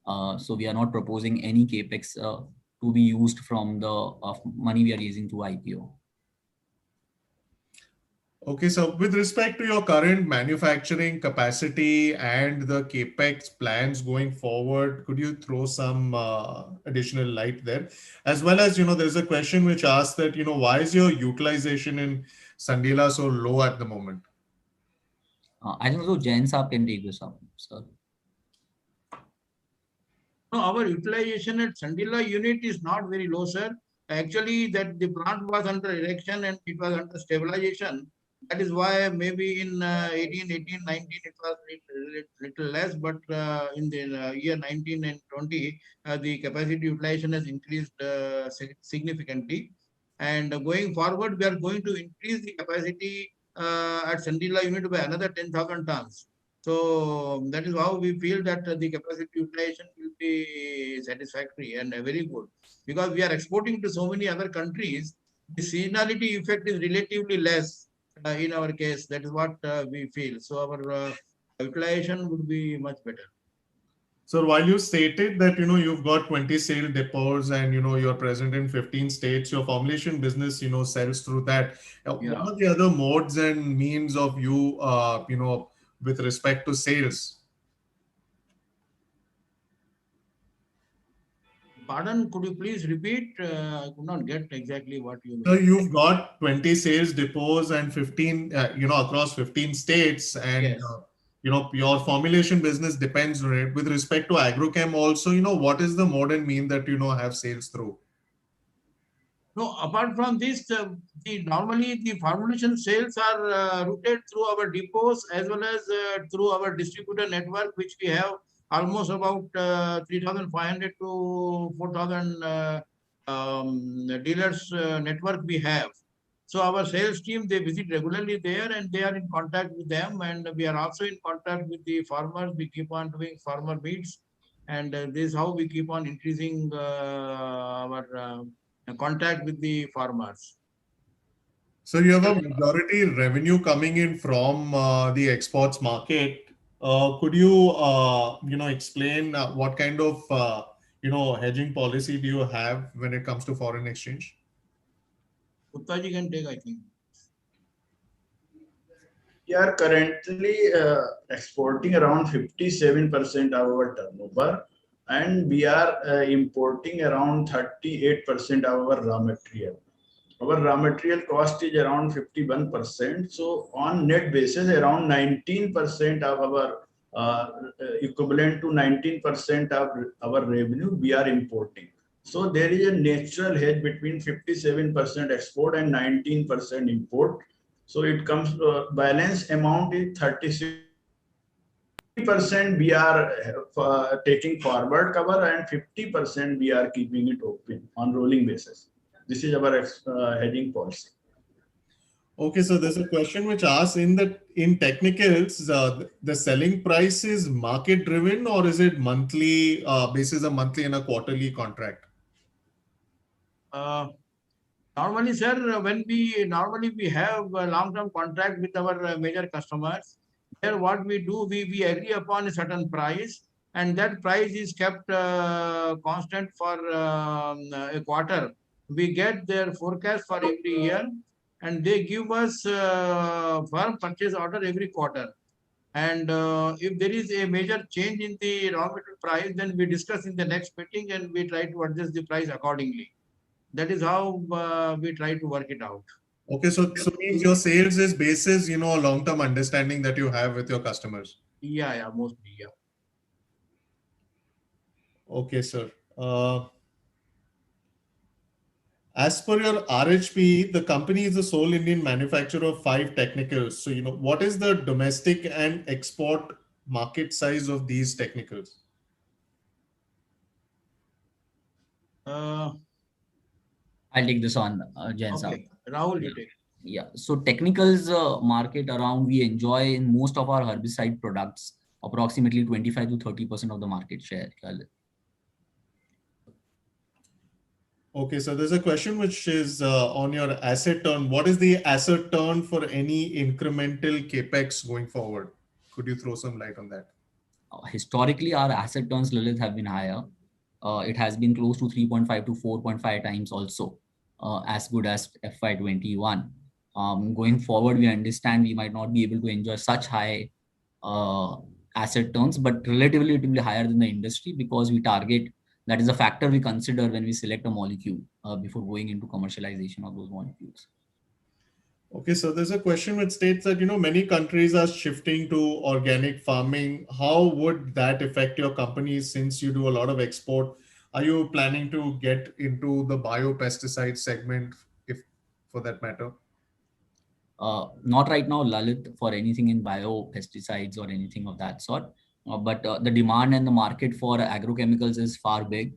So we are not proposing any capex to be used from the money we are raising to IPO. Okay, so with respect to your current manufacturing capacity and the capex plans going forward, could you throw some additional light there? As well as, there's a question which asks that, why is your utilization in Sandila so low at the moment? I think so Jain Saab can take this up, sir. No, our utilization at Sandila unit is not very low, sir. Actually, that the plant was under erection and it was under stabilization. That is why maybe in 18, 19 it was little less, but in the year 19 and 20, the capacity utilization has increased significantly. And going forward, we are going to increase the capacity at Sandila unit by another 10,000 tons. So that is how we feel that the capacity utilization will be satisfactory and very good. Because we are exporting to so many other countries, the seasonality effect is relatively less. In our case, that is what we feel. So our utilization would be much better. So while you stated that, you've got 20 sale depots and, you're present in 15 states, your formulation business, sells through that. Yeah. What are the other modes and means of you, with respect to sales? Pardon, could you please repeat? I could not get exactly what you mean. So you've got 20 sales depots and 15, across 15 states, and Yes. Your formulation business depends on it. With respect to agrochem also, what is the mode and mean that have sales through? No, apart from this, normally the formulation sales are routed through our depots as well as through our distributor network, which we have almost about 3,500 to 4,000 dealers network we have. So our sales team, they visit regularly there and they are in contact with them, and we are also in contact with the farmers. We keep on doing farmer meets, and this is how we keep on increasing our contact with the farmers. So you have a majority revenue coming in from the exports market. Could you, explain what kind of, hedging policy do you have when it comes to foreign exchange? Gupta ji can take, I think. We are currently exporting around 57% of our turnover, and we are importing around 38% of our raw material. Our raw material cost is around 51%. So on net basis, around 19% of our equivalent to 19% of our revenue we are importing. So there is a natural hedge between 57% export and 19% import. So it comes balance amount is 36% we are taking forward cover and 50% we are keeping it open on rolling basis. This is our hedging policy. Okay, so there's a question which asks in technicals, the selling price is market driven or is it monthly basis, a monthly and a quarterly contract? Normally, sir, when we have a long-term contract with our major customers, there what we do, we agree upon a certain price, and that price is kept constant for a quarter. We get their forecast for every year, and they give us firm purchase order every quarter. And if there is a major change in the raw material price, then we discuss in the next meeting and we try to adjust the price accordingly. That is how we try to work it out. Okay, so means your sales is basis, a long-term understanding that you have with your customers. Yeah, mostly, yeah. Okay, sir. As per your RHP, the company is the sole Indian manufacturer of 5 technicals. So, what is the domestic and export market size of these technicals? I'll take this on, Jain sir. Okay, Rahul, you take. Yeah, so technicals market around, we enjoy in most of our herbicide products, approximately 25 to 30% of the market share. Okay, so there's a question which is on your asset turn. What is the asset turn for any incremental capex going forward? Could you throw some light on that? Historically, our asset turns, Lalit, have been higher. It has been close to 3.5 to 4.5 times also, as good as FY21. Going forward, we understand we might not be able to enjoy such high asset turns, but relatively it will be higher than the industry because we target, that is a factor we consider when we select a molecule before going into commercialization of those molecules. Okay, so there's a question which states that, many countries are shifting to organic farming. How would that affect your company since you do a lot of export? Are you planning to get into the biopesticide segment, if for that matter? Not right now, Lalit, for anything in biopesticides or anything of that sort. But the demand and the market for agrochemicals is far big.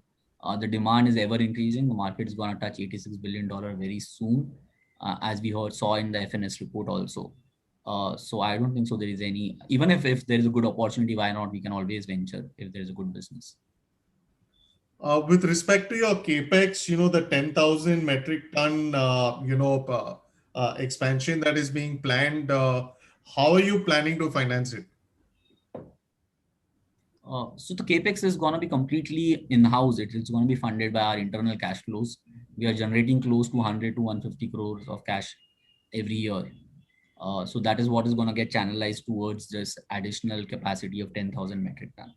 The demand is ever increasing. The market is going to touch $86 billion very soon, as we saw in the FNS report also. So I don't think so there is any, even if there is a good opportunity, why not? We can always venture if there is a good business. With respect to your capex, the 10,000 metric ton, expansion that is being planned, how are you planning to finance it? So the capex is going to be completely in-house. It is going to be funded by our internal cash flows. We are generating close to 100 to 150 crores of cash every year. So that is what is going to get channelized towards this additional capacity of 10,000 metric ton.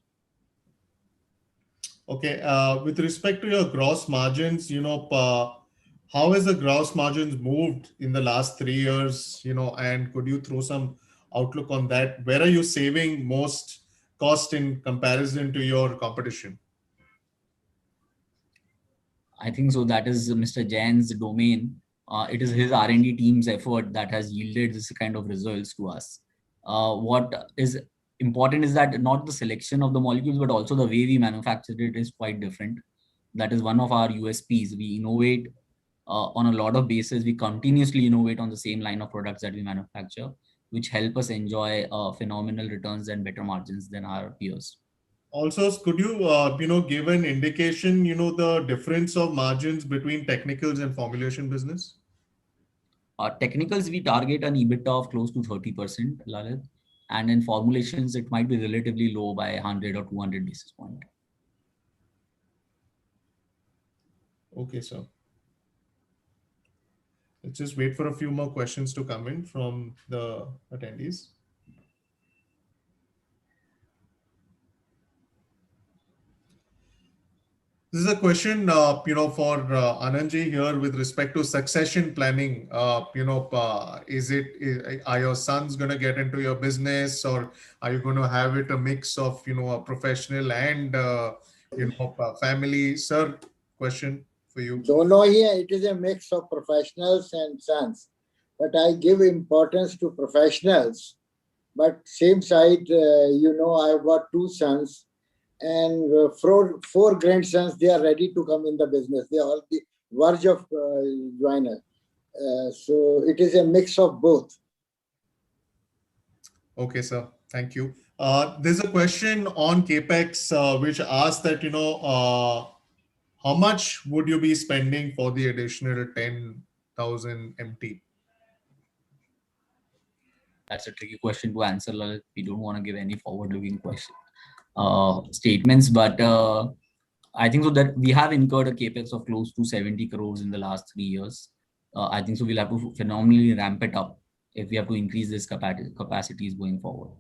Okay. With respect to your gross margins, how has the gross margins moved in the last 3 years, and could you throw some outlook on that? Where are you saving most cost in comparison to your competition? I think so. That is Mr. Jain's domain. It is his R&D team's effort that has yielded this kind of results to us. What is important is that not the selection of the molecules, but also the way we manufacture it is quite different. That is one of our USPs. We innovate on a lot of bases. We continuously innovate on the same line of products that we manufacture, which help us enjoy phenomenal returns and better margins than our peers. Also, could you, give an indication, the difference of margins between technicals and formulation business? Technicals, we target an EBITDA of close to 30%, Lalit. And in formulations, it might be relatively low by 100 or 200 basis points. Okay, sir. Let's just wait for a few more questions to come in from the attendees. This is a question, for Anandji here with respect to succession planning. Are your sons going to get into your business, or are you going to have it a mix of, a professional and, family? Sir, question for you. Dono here, it is a mix of professionals and sons, but I give importance to professionals. But same side, I've got 2 sons and 4 grandsons. They are ready to come in the business. They are on the verge of joining. So it is a mix of both. Okay, sir. Thank you. There's a question on CapEx, which asks that, how much would you be spending for the additional 10,000 MT? That's a tricky question to answer, Lalit. We don't want to give any forward-looking statements, but I think so that we have incurred a capex of close to 70 crores in the last 3 years. I think so we'll have to phenomenally ramp it up if we have to increase this capacities going forward.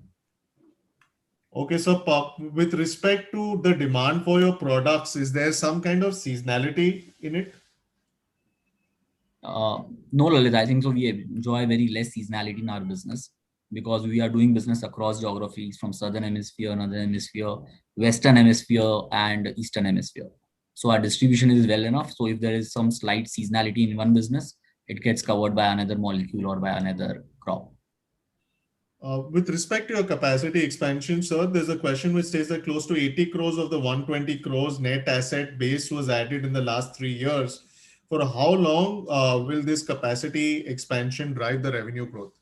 Okay, so with respect to the demand for your products, is there some kind of seasonality in it? No, Lalit, I think so we enjoy very less seasonality in our business because we are doing business across geographies from Southern Hemisphere, Northern Hemisphere, Western Hemisphere, and Eastern Hemisphere. So our distribution is well enough. So if there is some slight seasonality in one business, it gets covered by another molecule or by another crop. With respect to your capacity expansion, sir, there's a question which says that close to 80 crores of the 120 crores net asset base was added in the last 3 years. For how long will this capacity expansion drive the revenue growth?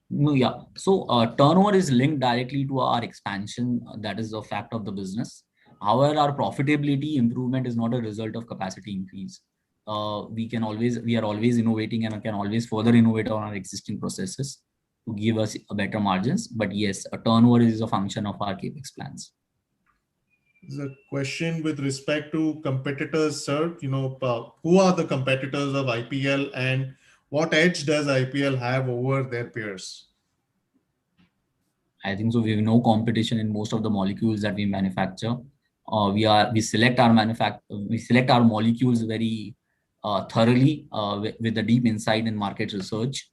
No, yeah. So turnover is linked directly to our expansion. That is a fact of the business. However, our profitability improvement is not a result of capacity increase. We are always innovating and can always further innovate on our existing processes to give us better margins. But yes, a turnover is a function of our capex plans. The question with respect to competitors, sir, who are the competitors of IPL and what edge does IPL have over their peers? I think so. We have no competition in most of the molecules that we manufacture. We select our molecules very thoroughly with a deep insight in market research.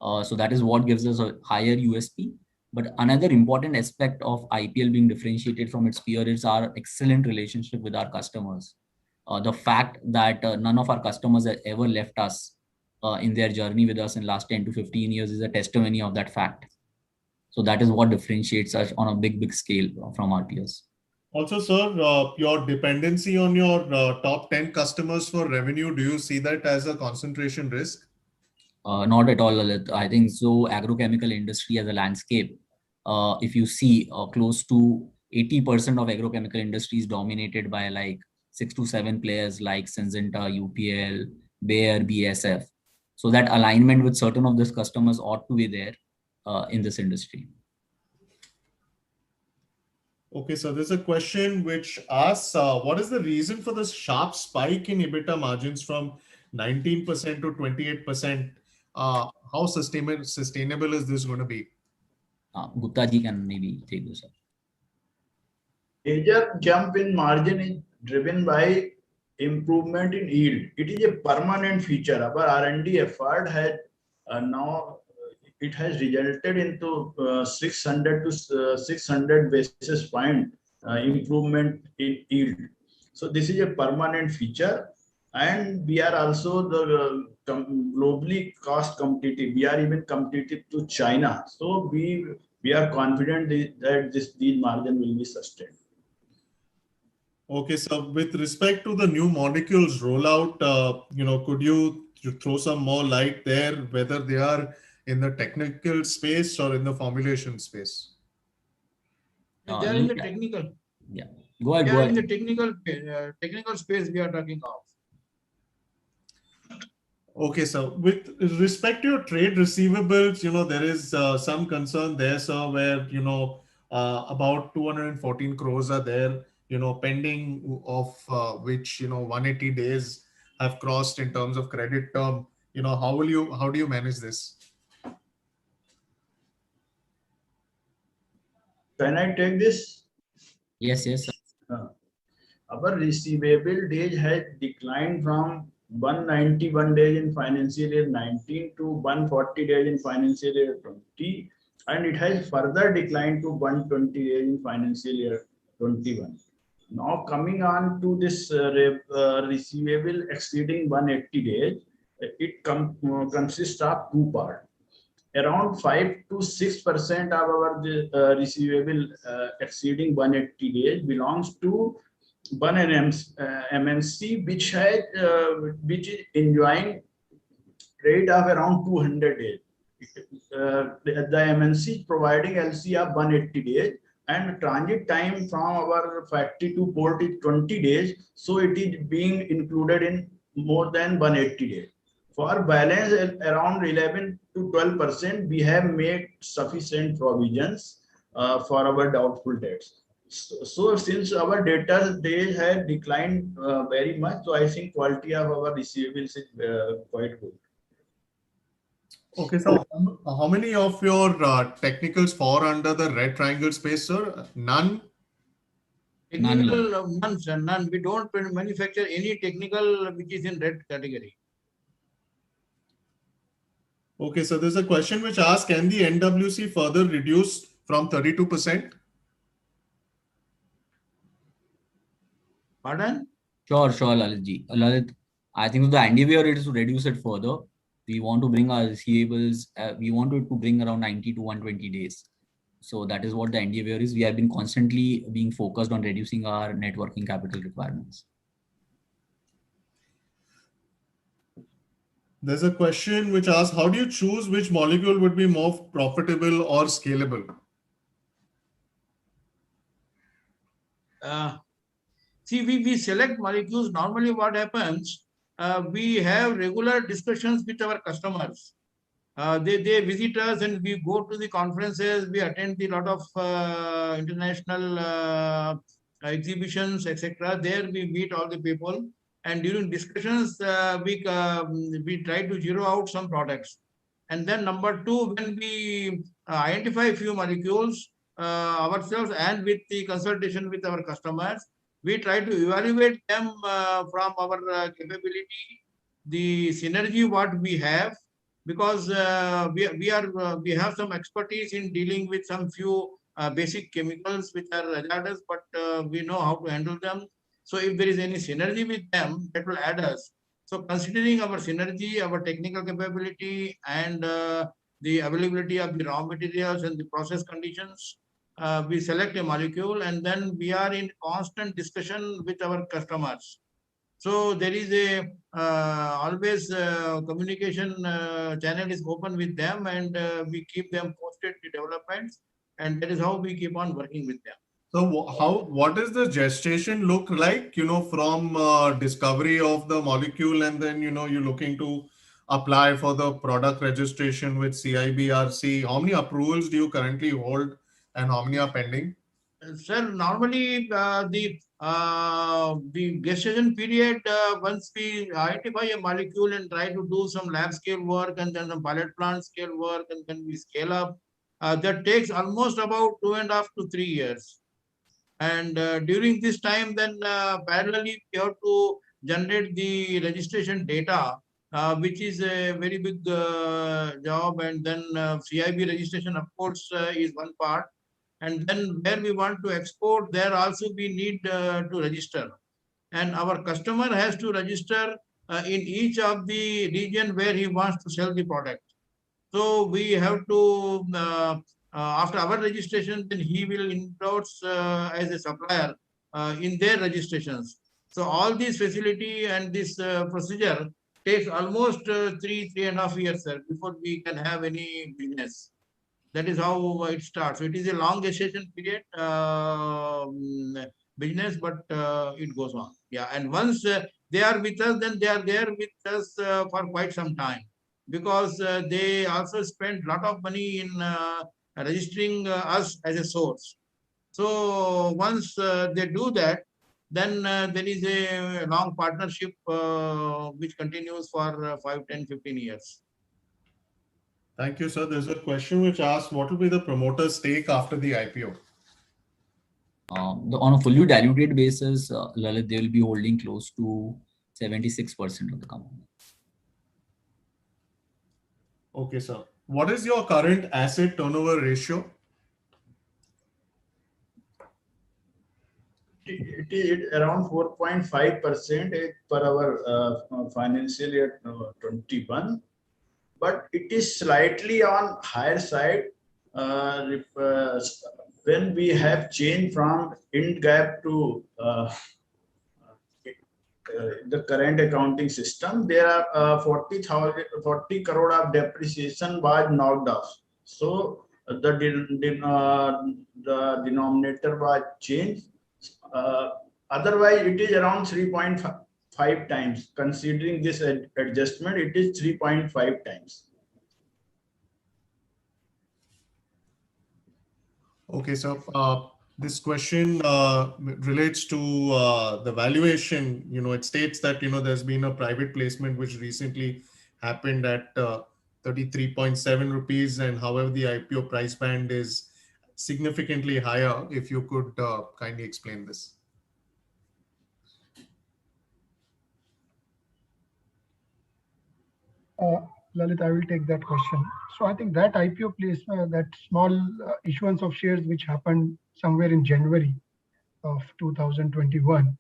So that is what gives us a higher USP. But another important aspect of IPL being differentiated from its peers is our excellent relationship with our customers. The fact that none of our customers have ever left us in their journey with us in the last 10 to 15 years is a testimony of that fact. So that is what differentiates us on a big scale from our peers. Also, sir, your dependency on your top 10 customers for revenue, do you see that as a concentration risk? Not at all, Lalit. I think so. Agrochemical industry as a landscape, if you see close to 80% of agrochemical industry is dominated by like 6 to 7 players like Syngenta, UPL, Bayer, BASF. So that alignment with certain of these customers ought to be there in this industry. Okay, so there's a question which asks, what is the reason for this sharp spike in EBITDA margins from 19% to 28%? How sustainable is this going to be? Gupta ji can maybe take this up. Major jump in margin is driven by improvement in yield. It is a permanent feature. Our R&D effort has now it has resulted into 600 to 600 basis point improvement in yield. So this is a permanent feature, and we are also the globally cost competitive. We are even competitive to China. So we are confident that these margin will be sustained. Okay, so with respect to the new molecules rollout, could you throw some more light there, whether they are in the technical space or in the formulation space? They are in the technical. Yeah, go ahead. In the technical space we are talking of. Okay, so with respect to your trade receivables, there is some concern there, sir, where, about 214 crores are there. pending of which 180 days have crossed in terms of credit term. How do you manage this? Can I take this? Yes, yes. Our receivable days has declined from 191 days in financial year 19 to 140 days in financial year 20, and it has further declined to 120 days in financial year 21. Now coming on to this receivable exceeding 180 days, it consists of two parts. Around 5 to 6% of our receivable exceeding 180 days belongs to one MNC which is enjoying rate of around 200 days. The MNC is providing LC of 180 days, and transit time from our factory to port is 20 days. So it is being included in more than 180 days. For balance around 11 to 12%, we have made sufficient provisions for our doubtful debts. So since our debtor days have declined very much, so I think quality of our receivables is quite good. Okay, so how many of your technicals fall under the red triangle space, sir? None? Technical, none, sir, none. We don't manufacture any technical which is in red category. Okay, so there's a question which asks, can the NWC further reduce from 32%? Pardon? Sure, Lalitji. Lalit, I think the endeavor is to reduce it further. We want to bring our receivables, we wanted to bring around 90 to 120 days. So that is what the endeavor is. We have been constantly being focused on reducing our net working capital requirements. There's a question which asks, how do you choose which molecule would be more profitable or scalable? See, we select molecules. Normally what happens, we have regular discussions with our customers. They visit us and we go to the conferences, we attend a lot of international exhibitions, etc. There we meet all the people. And during discussions, we try to zero out some products. And then number two, when we identify a few molecules ourselves and with the consultation with our customers, we try to evaluate them from our capability, the synergy what we have, because we have some expertise in dealing with some few basic chemicals which are hazardous, but we know how to handle them. So if there is any synergy with them, that will add us. So considering our synergy, our technical capability, and the availability of the raw materials and the process conditions, we select a molecule, and then we are in constant discussion with our customers. So there is a always communication channel is open with them, and we keep them posted the developments, and that is how we keep on working with them. So what does the gestation look like, from discovery of the molecule, and then, you're looking to apply for the product registration with CIBRC? How many approvals do you currently hold and how many are pending? Sir, normally the gestation period, once we identify a molecule and try to do some lab scale work and then some pilot plant scale work, and then we scale up, that takes almost about 2.5 to 3 years. And during this time, then parallelly, we have to generate the registration data, which is a very big job. And then CIB registration, of course, is one part. And then where we want to export, there also we need to register. And our customer has to register in each of the region where he wants to sell the product. So we have to, after our registration, then he will endorse as a supplier in their registrations. So all this facility and this procedure takes almost 3.5 years, sir, before we can have any business. That is how it starts. So it is a long gestation period business, but it goes on. Yeah, and once they are with us, then they are there with us for quite some time, because they also spend a lot of money in registering us as a source. So once they do that, then there is a long partnership which continues for 5, 10, 15 years. Thank you, sir. There's a question which asks, what will be the promoter's stake after the IPO? On a fully diluted basis, Lalit, they will be holding close to 76% of the company. Okay, sir. What is your current asset turnover ratio? It is around 4.5% per our financial year 21, but it is slightly on higher side when we have changed from Ind GAAP to the current accounting system. There are 40 crore of depreciation was knocked off. So the denominator was changed. Otherwise, it is around 3.5 times. Considering this adjustment, it is 3.5 times. Okay, so this question relates to the valuation. It states that, there's been a private placement which recently happened at 33.7 rupees. And however, the IPO price band is significantly higher. If you could kindly explain this. Lalit, I will take that question. So I think that IPO placement, that small issuance of shares which happened somewhere in January of 2021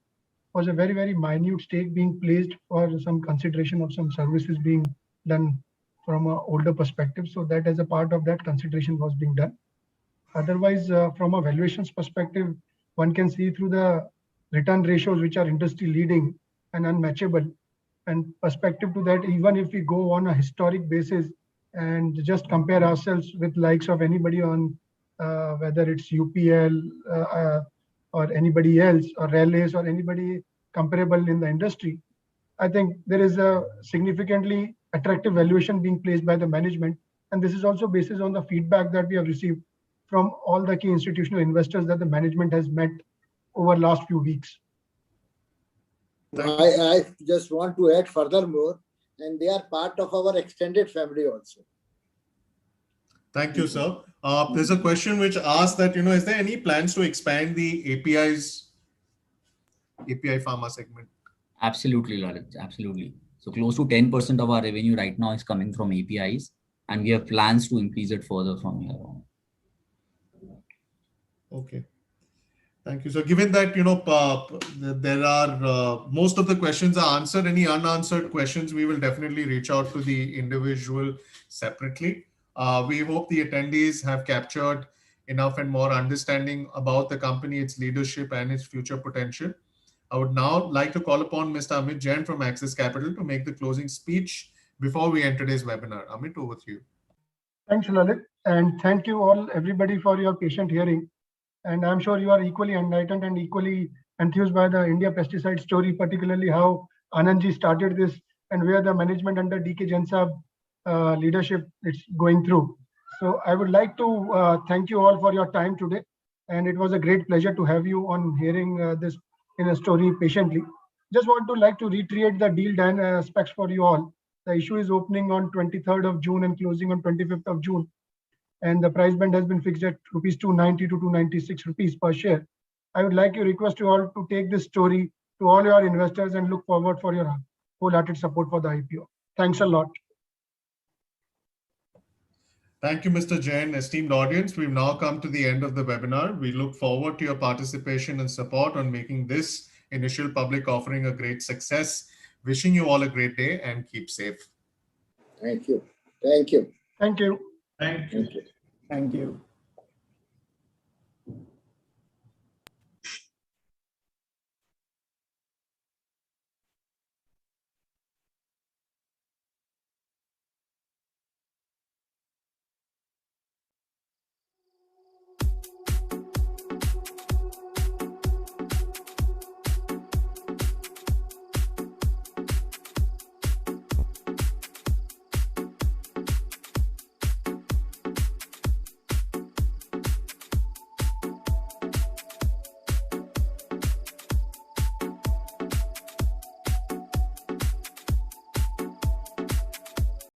was a very, very minute stake being placed for some consideration of some services being done from an older perspective. So that as a part of that consideration was being done. Otherwise, from a valuations perspective, one can see through the return ratios which are industry leading and unmatchable. And perspective to that, even if we go on a historic basis and just compare ourselves with likes of anybody on whether it's UPL or anybody else or Rallis or anybody comparable in the industry, I think there is a significantly attractive valuation being placed by the management. And this is also based on the feedback that we have received from all the key institutional investors that the management has met over the last few weeks. I just want to add furthermore, and they are part of our extended family also. Thank you, sir. There's a question which asks that, is there any plans to expand the API pharma segment? Absolutely, Lalit. Absolutely. So close to 10% of our revenue right now is coming from APIs, and we have plans to increase it further from here on. Okay. Thank you. So given that, there are most of the questions are answered, any unanswered questions, we will definitely reach out to the individual separately. We hope the attendees have captured enough and more understanding about the company, its leadership and its future potential. I would now like to call upon Mr. Amit Jain from Axis Capital to make the closing speech before we end today's webinar. Amit, over to you. Thanks, Lalit. And thank you all, everybody, for your patient hearing. And I'm sure you are equally enlightened and equally enthused by the India pesticide story, particularly how Anandji started this and where the management under DK Jain Saab leadership is going through. So I would like to thank you all for your time today. And it was a great pleasure to have you on hearing this in a story patiently. Just want to like to reiterate the deal aspects for you all. The issue is opening on 23rd of June and closing on 25th of June. And the price band has been fixed at rupees 290 to 296 rupees per share. I would like to request you all to take this story to all your investors and look forward for your wholehearted support for the IPO. Thanks a lot. Thank you, Mr. Jain. Esteemed audience, we've now come to the end of the webinar. We look forward to your participation and support on making this initial public offering a great success. Wishing you all a great day and keep safe. Thank you. Thank you. Thank you. Thank you. Thank you.